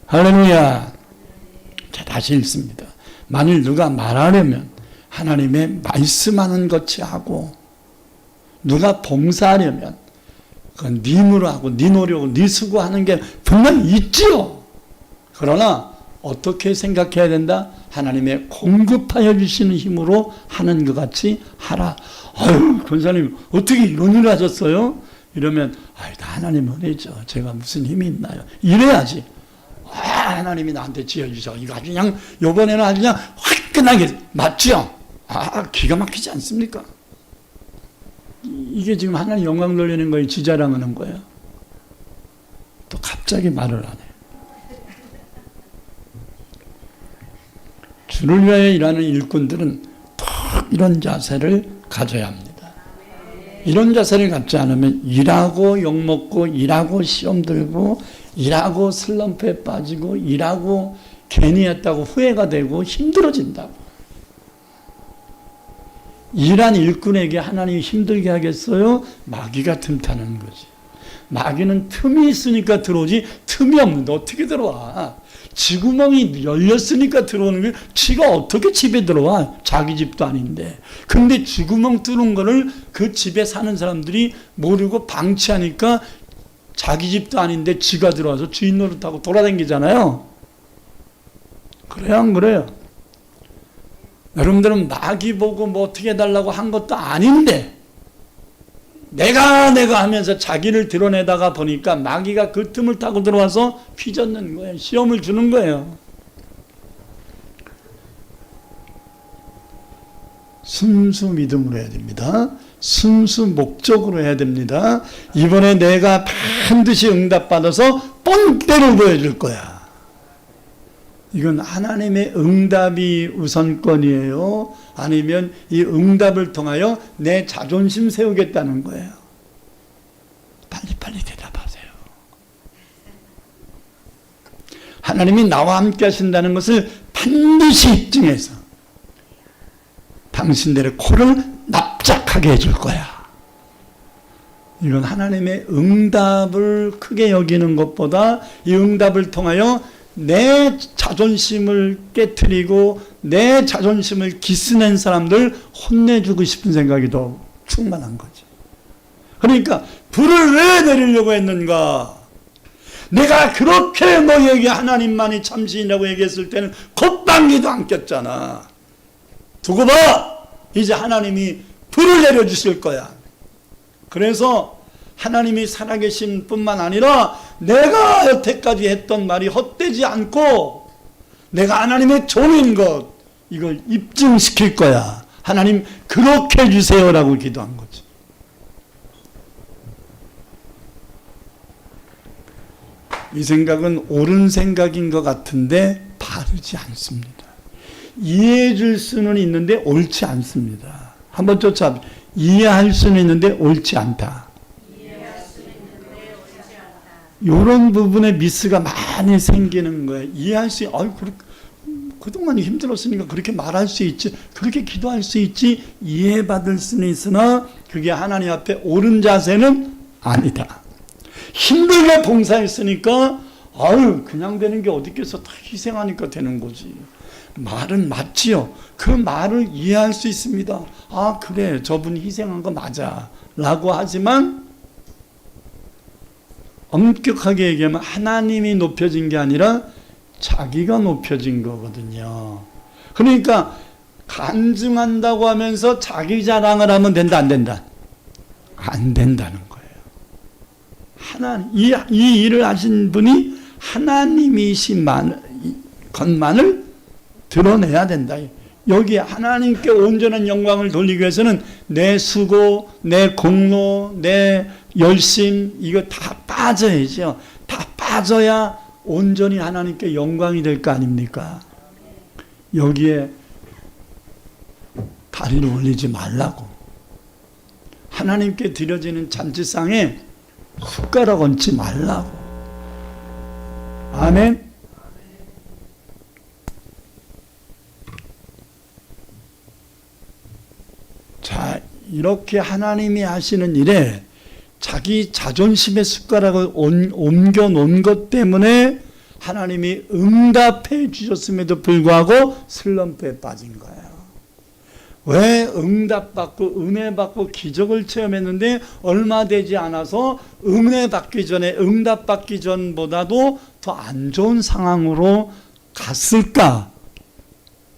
Speaker 1: 할렐루야. 자, 다시 읽습니다. 만일 누가 말하려면 하나님의 말씀하는 것이 하고, 누가 봉사하려면 그건 네 힘으로 하고 네 노력으로 네 수고하는 게 분명히 있지요. 그러나 어떻게 생각해야 된다? 하나님의 공급하여 주시는 힘으로 하는 것 같이 하라. 권사님 어떻게 이런 일을 하셨어요? 이러면 다 하나님 은혜죠. 제가 무슨 힘이 있나요? 이래야지. 하나님이 나한테 지어주셔. 이거 아주 그냥 이번에는 아주 그냥 화끈하게 맞죠? 기가 막히지 않습니까? 이게 지금 하나님 영광 돌리는 거예요? 지자랑하는 거예요? 또 갑자기 말을 안 해요. 주를 위하여 일하는 일꾼들은 꼭 이런 자세를 가져야 합니다. 이런 자세를 갖지 않으면 일하고 욕먹고, 일하고 시험 들고, 일하고 슬럼프에 빠지고, 일하고 괜히 했다고 후회가 되고 힘들어진다고. 일한 일꾼에게 하나님이 힘들게 하겠어요? 마귀가 틈타는 거지. 마귀는 틈이 있으니까 들어오지, 틈이 없는데 어떻게 들어와? 쥐구멍이 열렸으니까 들어오는 게, 쥐가 어떻게 집에 들어와? 자기 집도 아닌데. 근데 쥐구멍 뚫은 거를 그 집에 사는 사람들이 모르고 방치하니까 자기 집도 아닌데 쥐가 들어와서 주인 노릇하고 돌아다니잖아요. 그래요, 안 그래요? 여러분들은 마귀 보고 뭐 어떻게 해달라고 한 것도 아닌데, 내가 하면서 자기를 드러내다가 보니까 마귀가 그 틈을 타고 들어와서 휘젓는 거예요. 시험을 주는 거예요. 순수 믿음으로 해야 됩니다. 순수 목적으로 해야 됩니다. 이번에 내가 반드시 응답받아서 뻔때를 보여줄 거야. 이건 하나님의 응답이 우선권이에요? 아니면 이 응답을 통하여 내 자존심 세우겠다는 거예요? 빨리빨리 대답하세요. 하나님이 나와 함께 하신다는 것을 반드시 입증해서 당신들의 코를 납작하게 해줄 거야. 이건 하나님의 응답을 크게 여기는 것보다 이 응답을 통하여 내 자존심을 깨트리고 내 자존심을 기스낸 사람들 혼내주고 싶은 생각이 더 충만한 거지. 그러니까 불을 왜 내리려고 했는가? 내가 그렇게 너에게 하나님만이 참신이라고 얘기했을 때는 콧방귀도 안 꼈잖아. 두고 봐! 이제 하나님이 불을 내려주실 거야. 그래서 하나님이 살아계신 뿐만 아니라 내가 여태까지 했던 말이 헛되지 않고 내가 하나님의 종인 것, 이걸 입증시킬 거야. 하나님 그렇게 해주세요라고 기도한 거지. 이 생각은 옳은 생각인 것 같은데 바르지 않습니다. 이해해 줄 수는 있는데 옳지 않습니다. 한번 쫓아. 이해할 수는 있는데 옳지 않다. 이런 부분에 미스가 많이 생기는 거예요. 이해할 수, 그동안 힘들었으니까 그렇게 말할 수 있지, 그렇게 기도할 수 있지, 이해받을 수는 있으나 그게 하나님 앞에 옳은 자세는 아니다. 힘들게 봉사했으니까 그냥 되는 게 어디 있겠어. 다 희생하니까 되는 거지. 말은 맞지요. 그 말을 이해할 수 있습니다. 그래, 저분이 희생한 거 맞아 라고 하지만 엄격하게 얘기하면 하나님이 높여진 게 아니라 자기가 높여진 거거든요. 그러니까 간증한다고 하면서 자기 자랑을 하면 된다, 안 된다? 안 된다는 거예요. 이 일을 하신 분이 하나님이신 것만을 드러내야 된다. 여기 하나님께 온전한 영광을 돌리기 위해서는 내 수고, 내 공로, 내 열심, 이거 다 빠져야죠. 다 빠져야 온전히 하나님께 영광이 될 거 아닙니까? 여기에 다리를 올리지 말라고. 하나님께 드려지는 잔치상에 숟가락 얹지 말라고. 아멘. 자, 이렇게 하나님이 하시는 일에 자기 자존심의 숟가락을 옮겨 놓은 것 때문에 하나님이 응답해 주셨음에도 불구하고 슬럼프에 빠진 거예요. 왜? 응답받고 은혜받고 기적을 체험했는데 얼마 되지 않아서 은혜받기 전에, 응답받기 전보다도 더 안 좋은 상황으로 갔을까?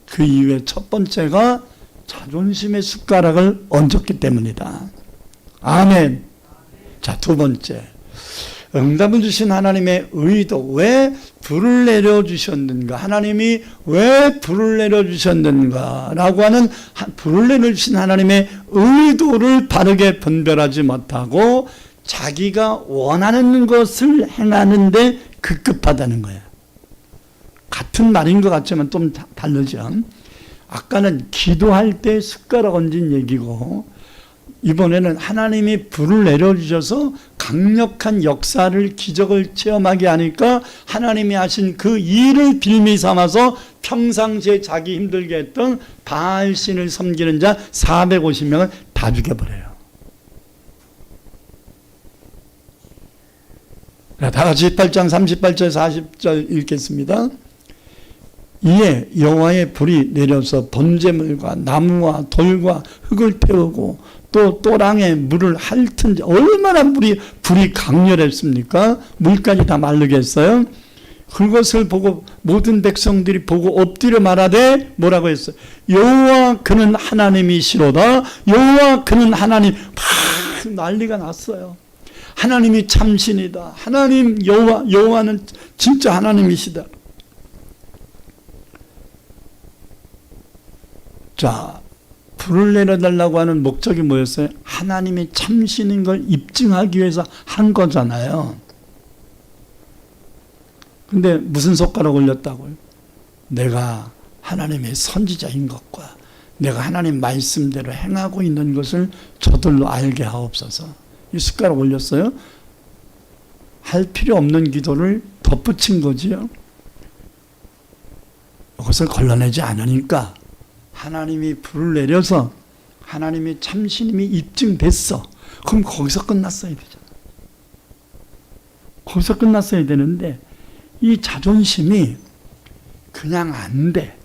Speaker 1: 그 이유의 첫 번째가 자존심의 숟가락을 얹었기 때문이다. 아멘. 자, 두 번째, 응답을 주신 하나님의 의도. 왜 불을 내려주셨는가? 하나님이 왜 불을 내려주셨는가? 라고 하는 불을 내려주신 하나님의 의도를 바르게 분별하지 못하고 자기가 원하는 것을 행하는데 급급하다는 거예요. 같은 말인 것 같지만 좀 다르죠. 아까는 기도할 때 숟가락 얹은 얘기고, 이번에는 하나님이 불을 내려주셔서 강력한 역사를, 기적을 체험하게 하니까 하나님이 하신 그 일을 빌미 삼아서 평상시에 자기 힘들게 했던 바알신을 섬기는 자 450명을 다 죽여버려요. 다 같이 8장 38절 40절 읽겠습니다. 이에 여호와의 불이 내려서 번제물과 나무와 돌과 흙을 태우고 또 또랑에 물을 핥은, 얼마나 불이 강렬했습니까? 물까지 다 마르게 했어요. 그것을 보고 모든 백성들이 보고 엎드려 말하되 뭐라고 했어요? 여호와 그는 하나님이시로다. 여호와 그는 하나님. 막 난리가 났어요. 하나님이 참신이다. 하나님 여호와는 진짜 하나님이시다. 자, 불을 내려달라고 하는 목적이 뭐였어요? 하나님이 참신인 걸 입증하기 위해서 한 거잖아요. 근데 무슨 숟가락 올렸다고요? 내가 하나님의 선지자인 것과 내가 하나님 말씀대로 행하고 있는 것을 저들로 알게 하옵소서. 이 숟가락 올렸어요? 할 필요 없는 기도를 덧붙인 거지요. 이것을 걸러내지 않으니까 하나님이 불을 내려서 하나님의 참신임이 입증됐어. 그럼 거기서 끝났어야 되잖아. 거기서 끝났어야 되는데 이 자존심이 그냥 안 돼.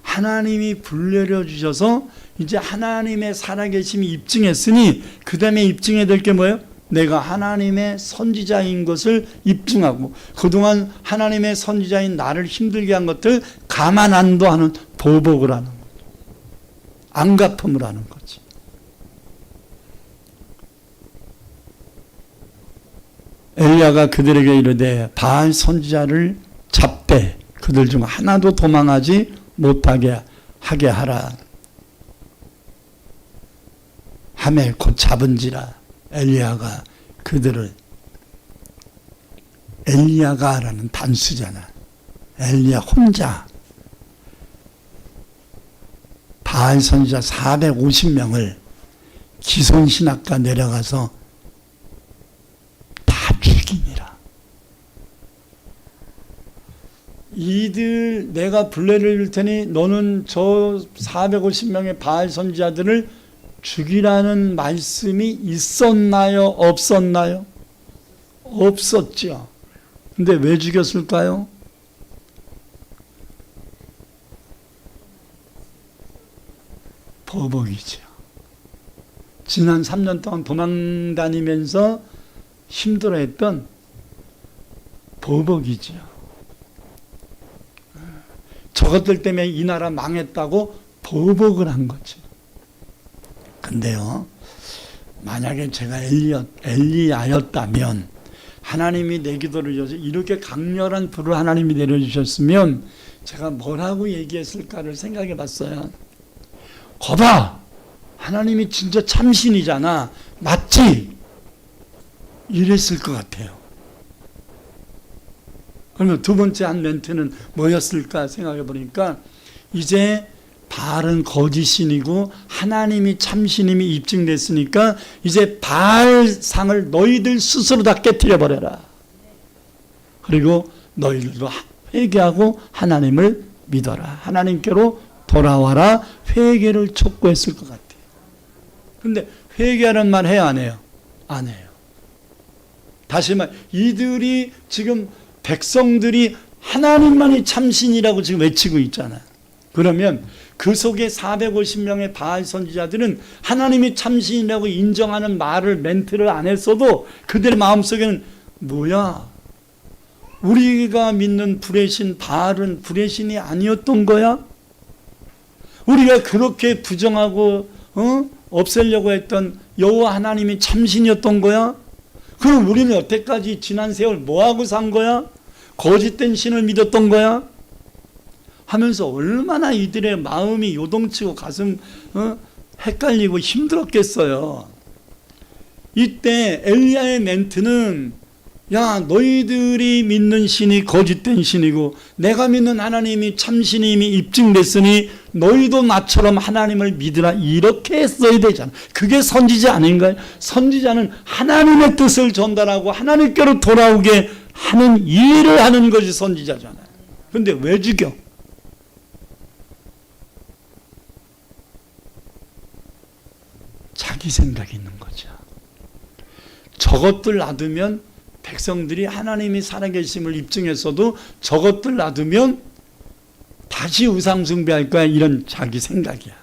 Speaker 1: 하나님이 불 내려주셔서 이제 하나님의 살아계심이 입증했으니 그 다음에 입증해야 될 게 뭐예요? 내가 하나님의 선지자인 것을 입증하고 그동안 하나님의 선지자인 나를 힘들게 한 것들 가만 안도하는 보복을 하는 거죠. 안갚음을 하는 거지. 엘리야가 그들에게 이르되 바알 선지자를 잡되 그들 중 하나도 도망하지 못하게 하게 하라 하매 곧 잡은지라. 엘리야가 그들을, 엘리야가라는 단수잖아. 엘리야 혼자 바알 선지자 450명을 기손신학가 내려가서 다 죽이니라. 이들 내가 블레를 줄 테니 너는 저 450명의 바알 선지자들을 죽이라는 말씀이 있었나요? 없었나요? 없었죠. 근데 왜 죽였을까요? 보복이죠. 지난 3년 동안 도망 다니면서 힘들어했던 보복이죠. 저것들 때문에 이 나라 망했다고 보복을 한 거죠. 근데요, 만약에 제가 엘리야였다면 하나님이 내 기도를 줘서 이렇게 강렬한 불을 하나님이 내려주셨으면 제가 뭐라고 얘기했을까를 생각해 봤어요. 거봐! 하나님이 진짜 참신이잖아. 맞지? 이랬을 것 같아요. 그러면 두 번째 한 멘트는 뭐였을까 생각해 보니까 이제 바알은 거짓신이고 하나님이 참신임이 입증됐으니까 이제 바알 상을 너희들 스스로 다 깨뜨려 버려라. 그리고 너희들도 회개하고 하나님을 믿어라. 하나님께로 돌아와라. 회개를 촉구했을 것 같아요. 근데 회개하는 말 해요, 안 해요? 안 해요. 다시 말, 이들이 지금 백성들이 하나님만이 참신이라고 지금 외치고 있잖아요. 그러면 그 속에 450명의 바알 선지자들은 하나님이 참신이라고 인정하는 말을, 멘트를 안 했어도 그들의 마음속에는 뭐야? 우리가 믿는 불의 신 바알은 불의 신이 아니었던 거야? 우리가 그렇게 부정하고 없애려고 했던 여호와 하나님이 참신이었던 거야? 그럼 우리는 여태까지 지난 세월 뭐하고 산 거야? 거짓된 신을 믿었던 거야? 하면서 얼마나 이들의 마음이 요동치고 가슴 헷갈리고 힘들었겠어요. 이때 엘리야의 멘트는 야, 너희들이 믿는 신이 거짓된 신이고 내가 믿는 하나님이 참신임이 입증됐으니 너희도 나처럼 하나님을 믿으라, 이렇게 했어야 되잖아. 그게 선지자 아닌가요? 선지자는 하나님의 뜻을 전달하고 하나님께로 돌아오게 하는 일을 하는 것이 선지자잖아요. 근데 왜 죽여? 자기 생각이 있는 거죠. 저것들 놔두면 백성들이 하나님이 살아계심을 입증했어도 저것들 놔두면 다시 우상숭배할 거야, 이런 자기 생각이야.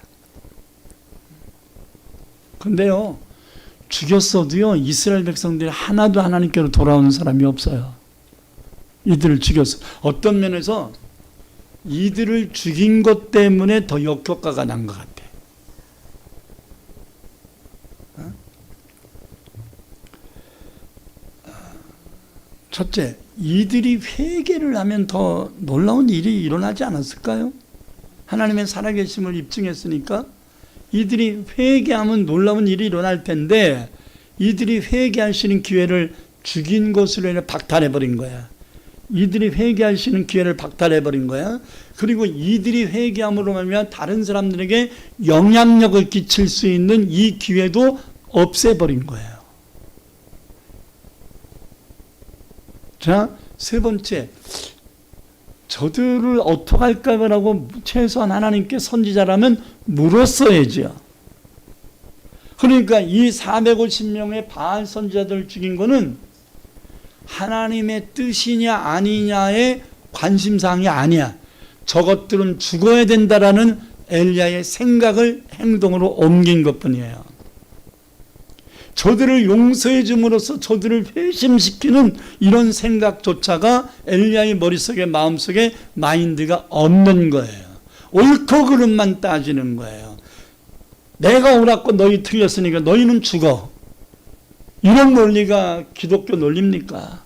Speaker 1: 근데요, 죽였어도요 이스라엘 백성들이 하나도 하나님께로 돌아오는 사람이 없어요. 이들을 죽였어. 어떤 면에서 이들을 죽인 것 때문에 더 역효과가 난 것 같아. 첫째, 이들이 회개를 하면 더 놀라운 일이 일어나지 않았을까요? 하나님의 살아계심을 입증했으니까 이들이 회개하면 놀라운 일이 일어날 텐데 이들이 회개할 수 있는 기회를 죽인 것으로 인해 박탈해버린 거야. 이들이 회개할 수 있는 기회를 박탈해버린 거야. 그리고 이들이 회개함으로 말미암아 다른 사람들에게 영향력을 끼칠 수 있는 이 기회도 없애버린 거예요. 자, 세 번째, 저들을 어떡할까라고 최소한 하나님께 선지자라면 물었어야죠. 그러니까 이 450명의 바알 선지자들을 죽인 거는 하나님의 뜻이냐 아니냐의 관심사항이 아니야. 저것들은 죽어야 된다라는 엘리야의 생각을 행동으로 옮긴 것뿐이에요. 저들을 용서해 줌으로써 저들을 회심시키는 이런 생각조차가 엘리야의 머릿속에, 마음속에 마인드가 없는 거예요. 옳고 그름만 따지는 거예요. 내가 옳았고 너희 틀렸으니까 너희는 죽어. 이런 논리가 기독교 논리입니까?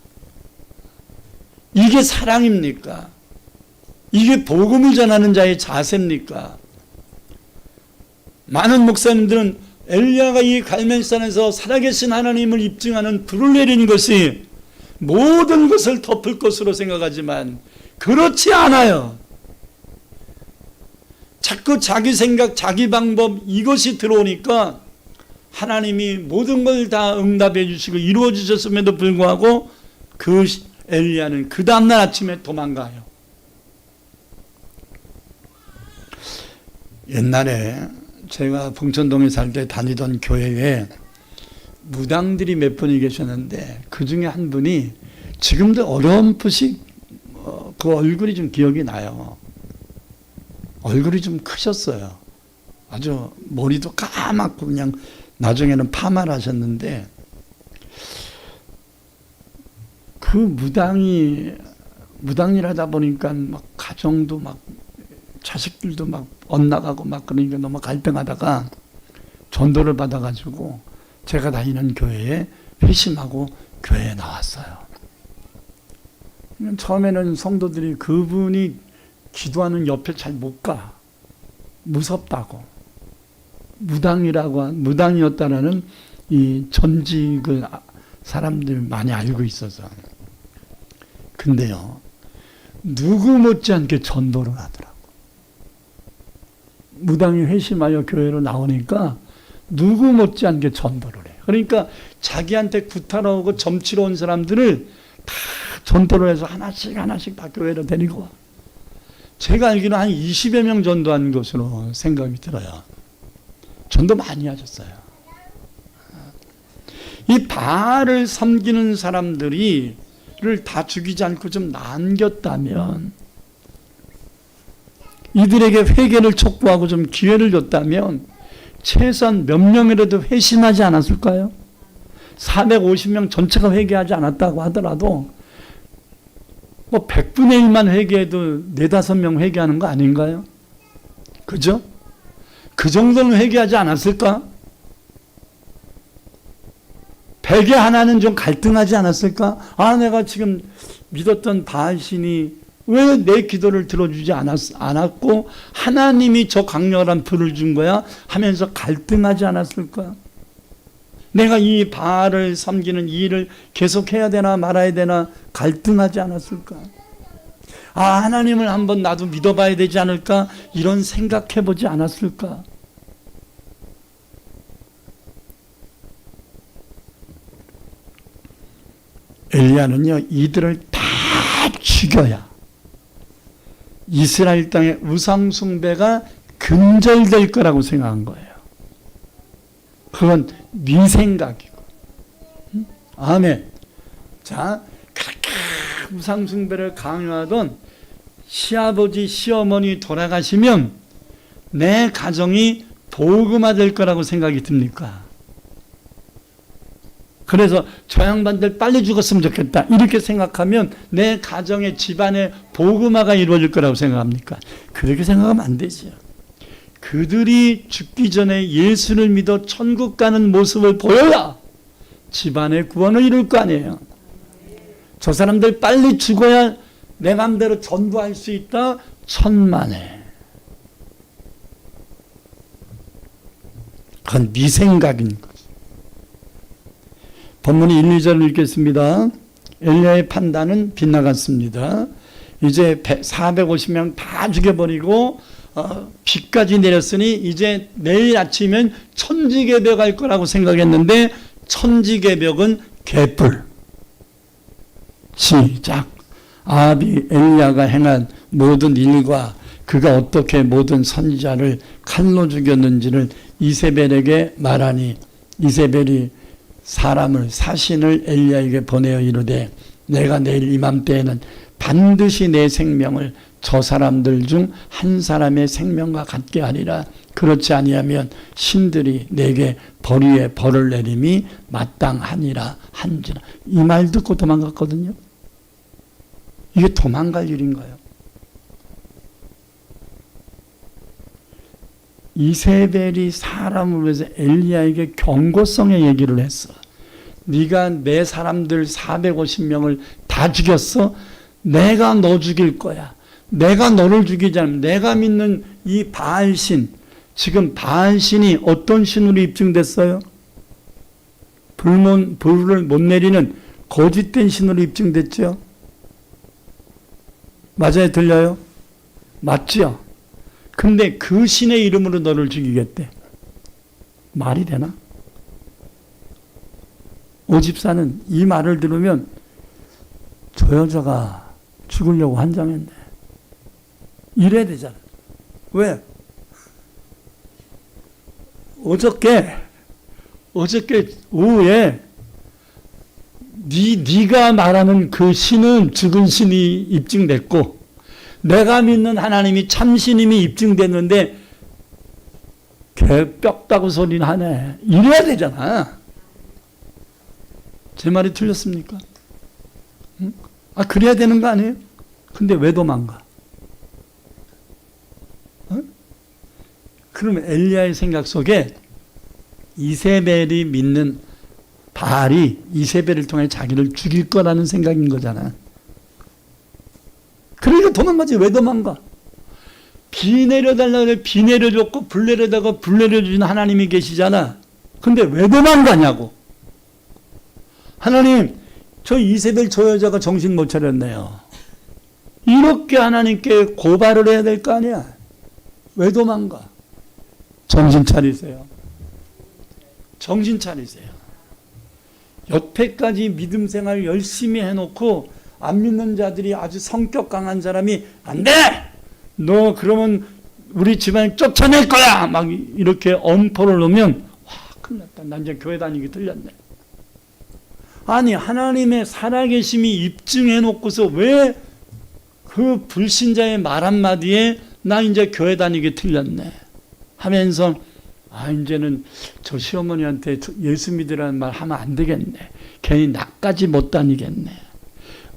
Speaker 1: 이게 사랑입니까? 이게 복음을 전하는 자의 자세입니까? 많은 목사님들은 엘리야가 이 갈멜산에서 살아계신 하나님을 입증하는 불을 내리는 것이 모든 것을 덮을 것으로 생각하지만 그렇지 않아요. 자꾸 자기 생각, 자기 방법 이것이 들어오니까 하나님이 모든 걸 다 응답해 주시고 이루어 주셨음에도 불구하고 그 엘리야는 그 다음날 아침에 도망가요. 옛날에 제가 봉천동에 살 때 다니던 교회에 무당들이 몇 분이 계셨는데 그 중에 한 분이 지금도 어렴풋이 그 얼굴이 좀 기억이 나요. 얼굴이 좀 크셨어요. 아주 머리도 까맣고 그냥 나중에는 파마를 하셨는데 그 무당이라다 보니까 막 가정도 막 자식들도 막 엇나가고 막 그러니까 너무 갈등하다가 전도를 받아가지고 제가 다니는 교회에 회심하고 교회에 나왔어요. 처음에는 성도들이 그분이 기도하는 옆에 잘 못 가. 무섭다고. 무당이었다라는 이 전직을 사람들 많이 알고 있어서. 근데요, 누구 못지않게 전도를 하더라고. 무당이 회심하여 교회로 나오니까 누구 못지않게 전도를 해. 그러니까 자기한테 구타러 오고 점치러 온 사람들을 다 전도를 해서 하나씩 다 교회로 데리고 와. 제가 알기로는 한 20여 명 전도한 것으로 생각이 들어요. 전도 많이 하셨어요. 이 바알을 섬기는 사람들을 다 죽이지 않고 좀 남겼다면, 이들에게 회개를 촉구하고 좀 기회를 줬다면 최소한 몇 명이라도 회심하지 않았을까요? 450명 전체가 회개하지 않았다고 하더라도 뭐 100분의 1만 회개해도 4, 5명 회개하는 거 아닌가요? 그죠? 그 정도는 회개하지 않았을까? 100의 하나는 좀 갈등하지 않았을까? 아, 내가 지금 믿었던 바알신이 왜 내 기도를 들어주지 않았고 하나님이 저 강렬한 불을 준 거야? 하면서 갈등하지 않았을까? 내가 이 바알을 섬기는 이 일을 계속해야 되나 말아야 되나 갈등하지 않았을까? 아, 하나님을 한번 나도 믿어봐야 되지 않을까? 이런 생각해보지 않았을까? 엘리야는요, 이들을 다 죽여야 이스라엘 땅의 우상 숭배가 근절될 거라고 생각한 거예요. 그건 네 생각이고. 아멘. 자, 그렇게 우상 숭배를 강요하던 시아버지, 시어머니 돌아가시면 내 가정이 복음화될 거라고 생각이 듭니까? 그래서 저 양반들 빨리 죽었으면 좋겠다 이렇게 생각하면 내 가정의 집안의 복음화가 이루어질 거라고 생각합니까? 그렇게 생각하면 안 되죠. 그들이 죽기 전에 예수를 믿어 천국 가는 모습을 보여야 집안의 구원을 이룰 거 아니에요. 저 사람들 빨리 죽어야 내 마음대로 전도할 수 있다? 천만에. 그건 네 생각인 거죠. 본문이 1, 2절을 읽겠습니다. 엘리야의 판단은 빗나갔습니다. 이제 450명 다 죽여버리고 비까지 내렸으니 이제 내일 아침엔 천지개벽할 거라고 생각했는데 천지개벽은 개뿔. 시작. 아합이 엘리야가 행한 모든 일과 그가 어떻게 모든 선지자를 칼로 죽였는지를 이세벨에게 말하니 이세벨이 사신을 엘리야에게 보내어 이르되 내가 내일 이맘때에는 반드시 내 생명을 저 사람들 중 한 사람의 생명과 같게 하리라. 그렇지 아니하면 신들이 내게 벌 위에 벌을 내림이 마땅하니라 한지라. 이 말 듣고 도망갔거든요. 이게 도망갈 일인가요? 이세벨이 사람을 위해서 엘리야에게 경고성의 얘기를 했어. 네가 내 사람들 450명을 다 죽였어? 내가 너 죽일 거야. 내가 너를 죽이지 않으면 내가 믿는 이 바알신, 지금 바알신이 어떤 신으로 입증됐어요? 불을 못 내리는 거짓된 신으로 입증됐죠? 맞아요? 들려요? 맞죠? 근데 그 신의 이름으로 너를 죽이겠대. 말이 되나? 오집사는 이 말을 들으면 저 여자가 죽으려고 환장했네. 이래야 되잖아. 왜? 어저께 오후에 네가 말하는 그 신은 죽은 신이 입증됐고 내가 믿는 하나님이 참신임이 입증됐는데 개뼈다고 소리는 하네. 이래야 되잖아. 제 말이 틀렸습니까? 응? 아, 그래야 되는 거 아니에요? 근데 왜 도망가? 어? 그러면 엘리야의 생각 속에 이세벨이 믿는 바알이 이세벨을 통해 자기를 죽일 거라는 생각인 거잖아. 그러니까 도망가지. 왜 도망가? 비 내려달라고 그래. 비 내려줬고 불 내려다가 불 내려주는 하나님이 계시잖아. 근데 왜 도망가냐고. 하나님, 저 이세벨 저 여자가 정신 못 차렸네요. 이렇게 하나님께 고발을 해야 될 거 아니야. 왜 도망가? 정신 차리세요. 정신 차리세요. 여태까지 믿음 생활 열심히 해놓고 안 믿는 자들이 아주 성격 강한 사람이 안 돼! 너 그러면 우리 집안 쫓아낼 거야! 막 이렇게 엄포를 놓으면 와, 큰일 났다. 난 이제 교회 다니기 틀렸네. 아니, 하나님의 살아계심이 입증해놓고서 왜 그 불신자의 말 한마디에 나 이제 교회 다니기 틀렸네 하면서 아, 이제는 저 시어머니한테 예수 믿으라는 말 하면 안 되겠네. 괜히 나까지 못 다니겠네.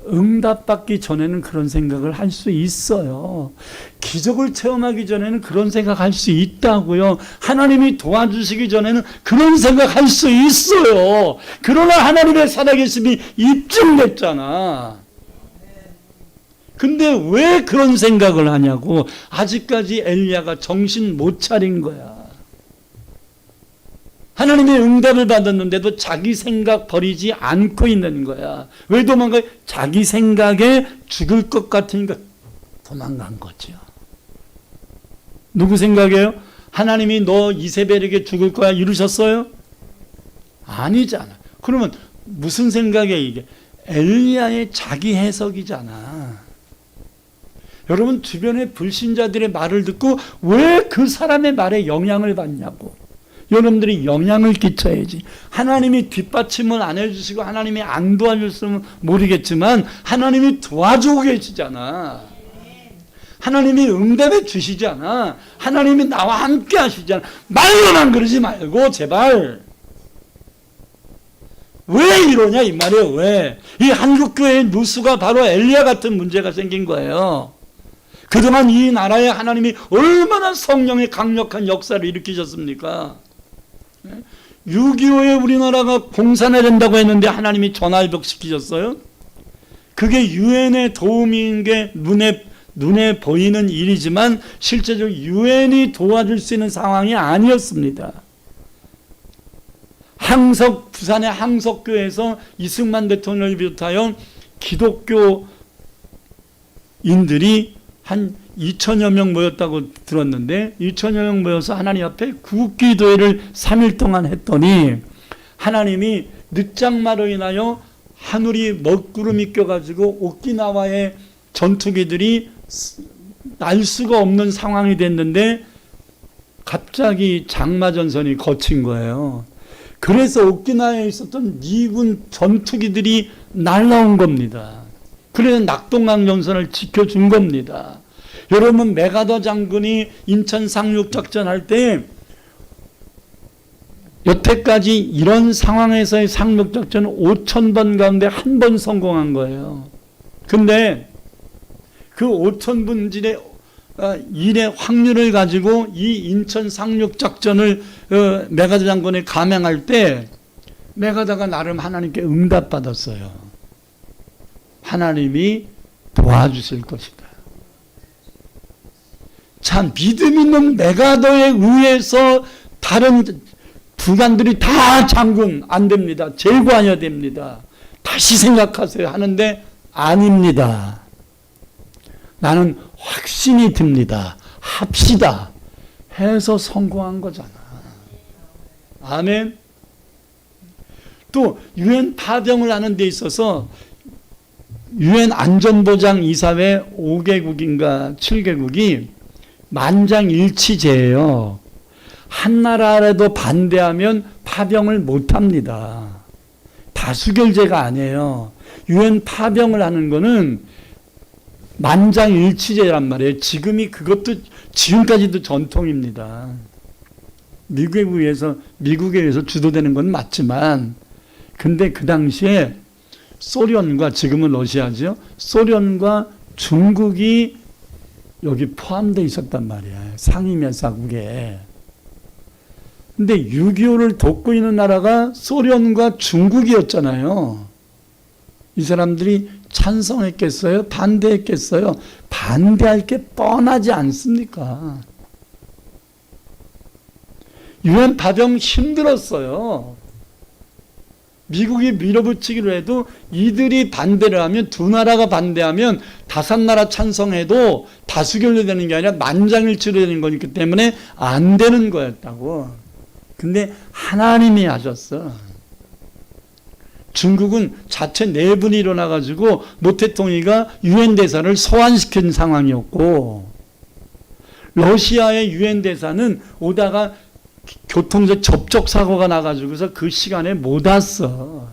Speaker 1: 응답받기 전에는 그런 생각을 할 수 있어요. 기적을 체험하기 전에는 그런 생각할 수 있다고요. 하나님이 도와주시기 전에는 그런 생각할 수 있어요. 그러나 하나님의 살아계심이 입증됐잖아. 근데 왜 그런 생각을 하냐고. 아직까지 엘리야가 정신 못 차린 거야. 하나님의 응답을 받았는데도 자기 생각 버리지 않고 있는 거야. 왜 도망가요? 자기 생각에 죽을 것 같으니까 도망간 거죠. 누구 생각이에요? 하나님이 너 이세벨에게 죽을 거야 이루셨어요? 아니잖아. 그러면 무슨 생각이야 이게? 엘리야의 자기 해석이잖아. 여러분 주변의 불신자들의 말을 듣고 왜 그 사람의 말에 영향을 받냐고. 여러분들이 영향을 끼쳐야지. 하나님이 뒷받침을 안 해주시고 하나님이 안 도와줬으면 모르겠지만 하나님이 도와주고 계시잖아. 하나님이 응답해 주시잖아. 하나님이 나와 함께 하시잖아. 말로만 그러지 말고 제발. 왜 이러냐 이 말이에요. 왜? 이 한국교회의 누수가 바로 엘리야 같은 문제가 생긴 거예요. 그동안 이 나라에 하나님이 얼마나 성령의 강력한 역사를 일으키셨습니까? 6.25에 우리나라가 공산화된다고 했는데 하나님이 전화위복 시키셨어요? 그게 유엔의 도움인 게 눈에 보이는 일이지만 실제적으로 유엔이 도와줄 수 있는 상황이 아니었습니다. 부산의 항석교에서 이승만 대통령을 비롯하여 기독교인들이 한 2천여 명 모였다고 들었는데 2천여 명 모여서 하나님 앞에 국기도회를 3일 동안 했더니 하나님이 늦장마로 인하여 하늘이 먹구름이 껴가지고 오키나와의 전투기들이 날 수가 없는 상황이 됐는데 갑자기 장마전선이 거친 거예요. 그래서 오키나와에 있었던 미군 전투기들이 날라온 겁니다. 그래서 낙동강 전선을 지켜준 겁니다. 여러분 메가더 장군이 인천 상륙작전 할 때 여태까지 이런 상황에서의 상륙작전은 5,000번 가운데 한 번 성공한 거예요. 근데 그 5,000분질의 일의 확률을 가지고 이 인천 상륙작전을 메가더 장군이 감행할 때 매가다가 나름 하나님께 응답받았어요. 하나님이 도와주실 것이다. 참, 믿음 있는 메가더에 의해서 다른 부관들이 다 잠금 안 됩니다. 제거해야 됩니다. 다시 생각하세요 하는데 아닙니다. 나는 확신이 듭니다. 합시다 해서 성공한 거잖아. 아멘. 또 유엔 파병을 하는 데 있어서 유엔 안전보장 이사회 5개국인가 7개국이 만장일치제예요. 한 나라라도 반대하면 파병을 못합니다. 다수결제가 아니에요. 유엔 파병을 하는 거는 만장일치제란 말이에요. 지금까지도 전통입니다. 미국에 의해서 주도되는 건 맞지만, 근데 그 당시에 소련과, 지금은 러시아죠, 소련과 중국이 여기 포함되어 있었단 말이야. 상임회사국에. 근데 6.25를 돕고 있는 나라가 소련과 중국이었잖아요. 이 사람들이 찬성했겠어요? 반대했겠어요? 반대할 게 뻔하지 않습니까? 유엔 파병 힘들었어요. 미국이 밀어붙이기로 해도 이들이 반대를 하면, 두 나라가 반대하면 5나라 찬성해도 다수결되는 게 아니라 만장일치로 되는 거기 때문에 안 되는 거였다고. 근데 하나님이 하셨어. 중국은 자체 내분이 일어나가지고 모태통이가 유엔 대사를 소환시킨 상황이었고, 러시아의 유엔 대사는 오다가 교통적 접촉사고가 나가지고서 그 시간에 못 왔어.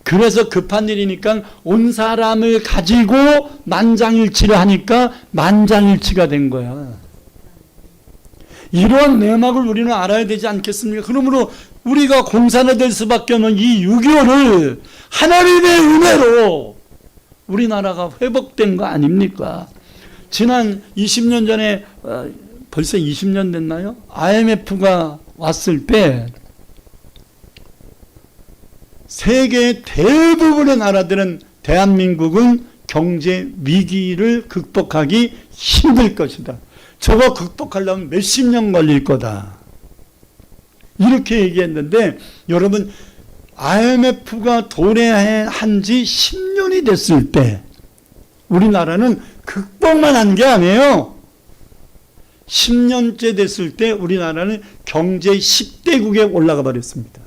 Speaker 1: 그래서 급한 일이니까 온 사람을 가지고 만장일치를 하니까 만장일치가 된 거야. 이러한 내막을 우리는 알아야 되지 않겠습니까? 그러므로 우리가 공산화될 수밖에 없는 이 6.25를 하나님의 은혜로 우리나라가 회복된 거 아닙니까? 지난 20년 전에, 벌써 20년 됐나요? IMF가 왔을 때 세계 대부분의 나라들은 대한민국은 경제 위기를 극복하기 힘들 것이다. 저거 극복하려면 몇십 년 걸릴 거다. 이렇게 얘기했는데, 여러분, IMF가 도래한 지 10년이 됐을 때 우리나라는 극복만 한 게 아니에요. 10년째 됐을 때 우리나라는 경제 10대국에 올라가 버렸습니다.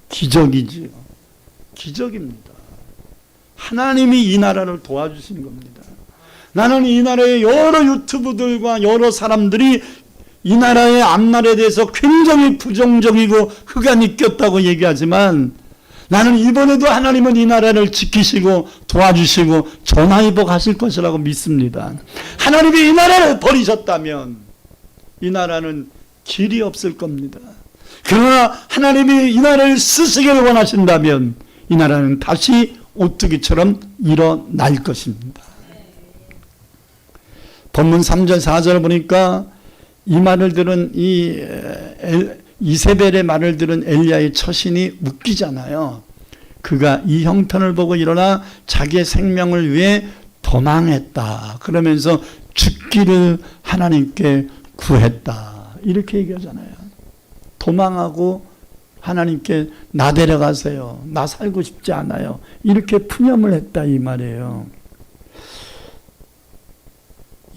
Speaker 1: 기적이지요. 기적입니다. 하나님이 이 나라를 도와주신 겁니다. 나는 이 나라의 여러 유튜브들과 여러 사람들이 이 나라의 앞날에 대해서 굉장히 부정적이고 흑안이 꼈다고 얘기하지만, 나는 이번에도 하나님은 이 나라를 지키시고 도와주시고 전화위복하실 것이라고 믿습니다. 하나님이 이 나라를 버리셨다면 이 나라는 길이 없을 겁니다. 그러나 하나님이 이 나라를 쓰시기를 원하신다면 이 나라는 다시 오뚜기처럼 일어날 것입니다. 본문 3절 4절 보니까 이 말을 들은 이세벨의 말을 들은 엘리야의 처신이 웃기잖아요. 그가 이 형편을 보고 일어나 자기의 생명을 위해 도망했다. 그러면서 죽기를 하나님께 구했다. 이렇게 얘기하잖아요. 도망하고 하나님께 나 데려가세요. 나 살고 싶지 않아요. 이렇게 푸념을 했다 이 말이에요.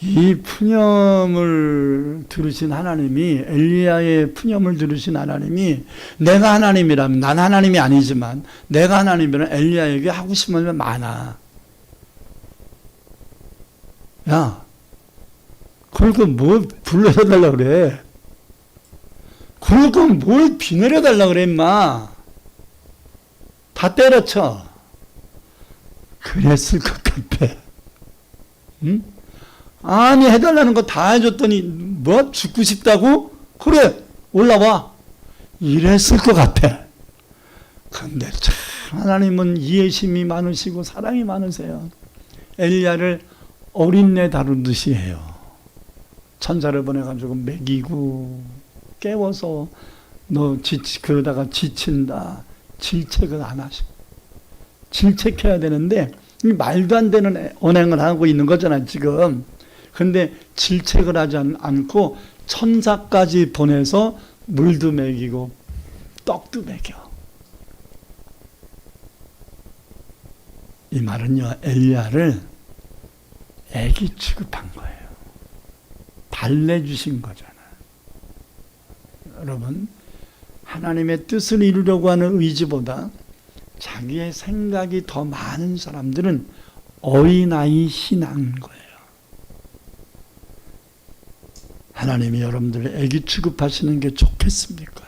Speaker 1: 이 푸념을 들으신 하나님이, 엘리야의 푸념을 들으신 하나님이, 내가 하나님이라면, 난 하나님이 아니지만 내가 하나님이라면 엘리야에게 하고 싶은 말 많아. 야, 그러니까 뭘 불러서 달라고 그래? 그러니까 뭘 비 내려달라고 그래 임마. 다 때려쳐. 그랬을 것 같아. 응? 아니, 해달라는 거 다 해줬더니 뭐 죽고 싶다고? 그래, 올라와. 이랬을 것 같아. 그런데 참 하나님은 이해심이 많으시고 사랑이 많으세요. 엘리야를 어린애 다루듯이 해요. 천사를 보내가지고 먹이고 깨워서 너 그러다가 지친다. 질책을 안 하시고. 질책해야 되는데 이 말도 안 되는 언행을 하고 있는 거잖아요, 지금. 그런데 질책을 하지 않고 천사까지 보내서 물도 먹이고 떡도 먹여. 이 말은요, 엘리야를 애기 취급한 거예요. 달래주신 거잖아요. 여러분, 하나님의 뜻을 이루려고 하는 의지보다 자기의 생각이 더 많은 사람들은 어린아이 신앙인 거예요. 하나님이 여러분들을 애기 취급하시는 게 좋겠습니까?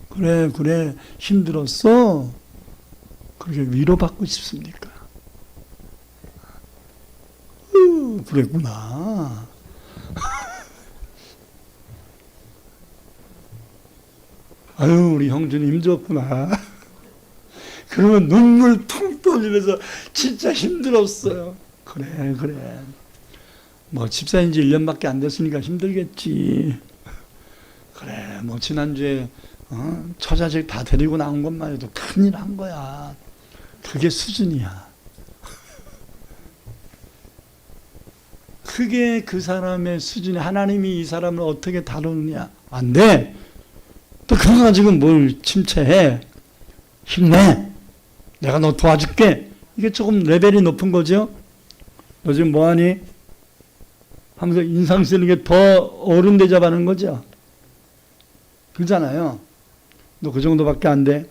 Speaker 1: 그래 힘들었어. 그렇게 위로받고 싶습니까? 그랬구나. 아유, 우리 형준이 힘들었구나. 그러면 눈물 퉁 떠지면서 진짜 힘들었어요. 그래. 뭐 집사인 지 1년밖에 안 됐으니까 힘들겠지. 그래, 뭐 지난주에 처자식 다 데리고 나온 것만 해도 큰일 한 거야. 그게 수준이야. 그게 그 사람의 수준이. 하나님이 이 사람을 어떻게 다루느냐. 안 돼. 또 그거 가지고 뭘 침체해. 힘내. 내가 너 도와줄게. 이게 조금 레벨이 높은 거죠. 너 지금 뭐하니? 하면서 인상 쓰는 게 더 어른 대접하는 거죠. 그러잖아요. 너 그 정도밖에 안 돼.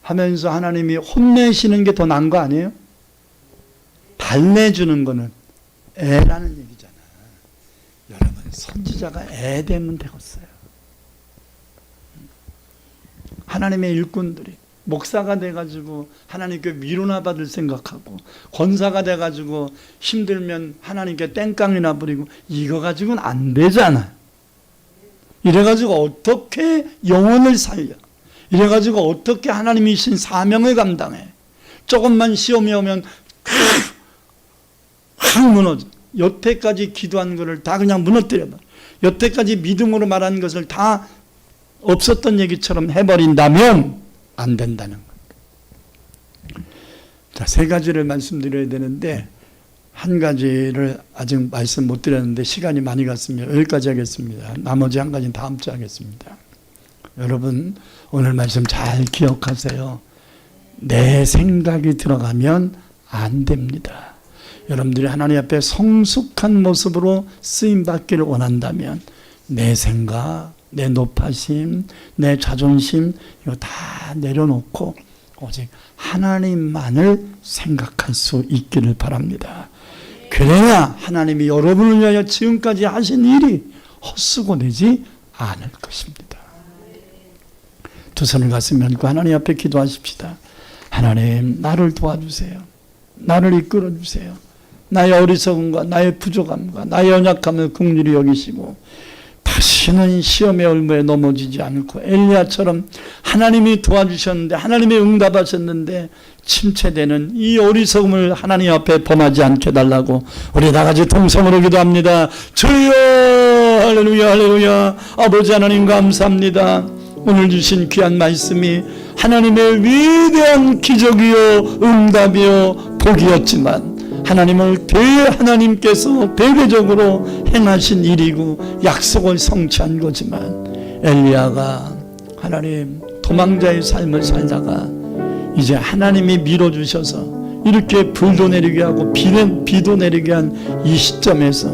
Speaker 1: 하면서 하나님이 혼내시는 게 더 나은 거 아니에요? 달래주는 거는 애라는 얘기잖아. 여러분, 선지자가 애 되면 되겠어요. 하나님의 일꾼들이 목사가 돼가지고 하나님께 위로나 받을 생각하고, 권사가 돼가지고 힘들면 하나님께 땡깡이나 부리고, 이거 가지고는 안 되잖아요. 이래가지고 어떻게 영혼을 살려? 이래가지고 어떻게 하나님이 신 사명을 감당해? 조금만 시험이 오면 확 무너져. 여태까지 기도한 것을 다 그냥 무너뜨려봐. 여태까지 믿음으로 말한 것을 다 없었던 얘기처럼 해버린다면 안 된다는 거예요. 자, 세 가지를 말씀드려야 되는데 한 가지를 아직 말씀 못 드렸는데 시간이 많이 갔습니다. 여기까지 하겠습니다. 나머지 한 가지는 다음 주에 하겠습니다. 여러분, 오늘 말씀 잘 기억하세요. 내 생각이 들어가면 안 됩니다. 여러분들이 하나님 앞에 성숙한 모습으로 쓰임받기를 원한다면 내 생각, 내 높아심, 내 자존심, 이거 다 내려놓고 오직 하나님만을 생각할 수 있기를 바랍니다. 그래야 하나님이 여러분을 위하여 지금까지 하신 일이 헛수고 되지 않을 것입니다. 두 손을 가슴에 얹고 하나님 앞에 기도하십시다. 하나님, 나를 도와주세요. 나를 이끌어 주세요. 나의 어리석음과 나의 부족함과 나의 연약함을 긍휼히 여기시고 다시는 시험의 얼무에 넘어지지 않고 엘리야처럼 하나님이 도와주셨는데, 하나님이 응답하셨는데 침체되는 이 어리석음을 하나님 앞에 범하지 않게 달라고 우리 나같이 통성으로 기도합니다. 주여, 할렐루야, 할렐루야. 아버지 하나님 감사합니다. 오늘 주신 귀한 말씀이 하나님의 위대한 기적이요 응답이요 복이었지만 하나님께서 대대적으로 행하신 일이고 약속을 성취한 거지만, 엘리야가 하나님 도망자의 삶을 살다가 이제 하나님이 밀어주셔서 이렇게 불도 내리게 하고 비도 내리게 한 이 시점에서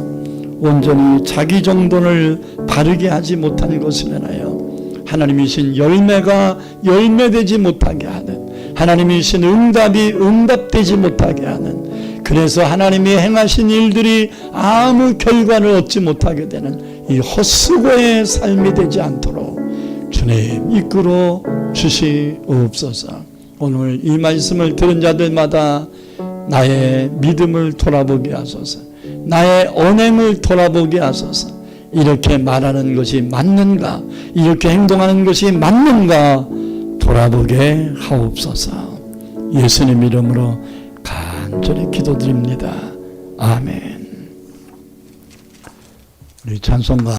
Speaker 1: 온전히 자기 정돈을 바르게 하지 못한 것을 인하여 하나님이신 열매가 열매되지 못하게 하는, 하나님이신 응답이 응답되지 못하게 하는, 그래서 하나님이 행하신 일들이 아무 결과를 얻지 못하게 되는 이 헛수고의 삶이 되지 않도록 주님 이끌어 주시옵소서. 오늘 이 말씀을 들은 자들마다 나의 믿음을 돌아보게 하소서. 나의 언행을 돌아보게 하소서. 이렇게 말하는 것이 맞는가? 이렇게 행동하는 것이 맞는가? 돌아보게 하옵소서. 예수님 이름으로 간절히 기도드립니다. 아멘. 우리 찬송가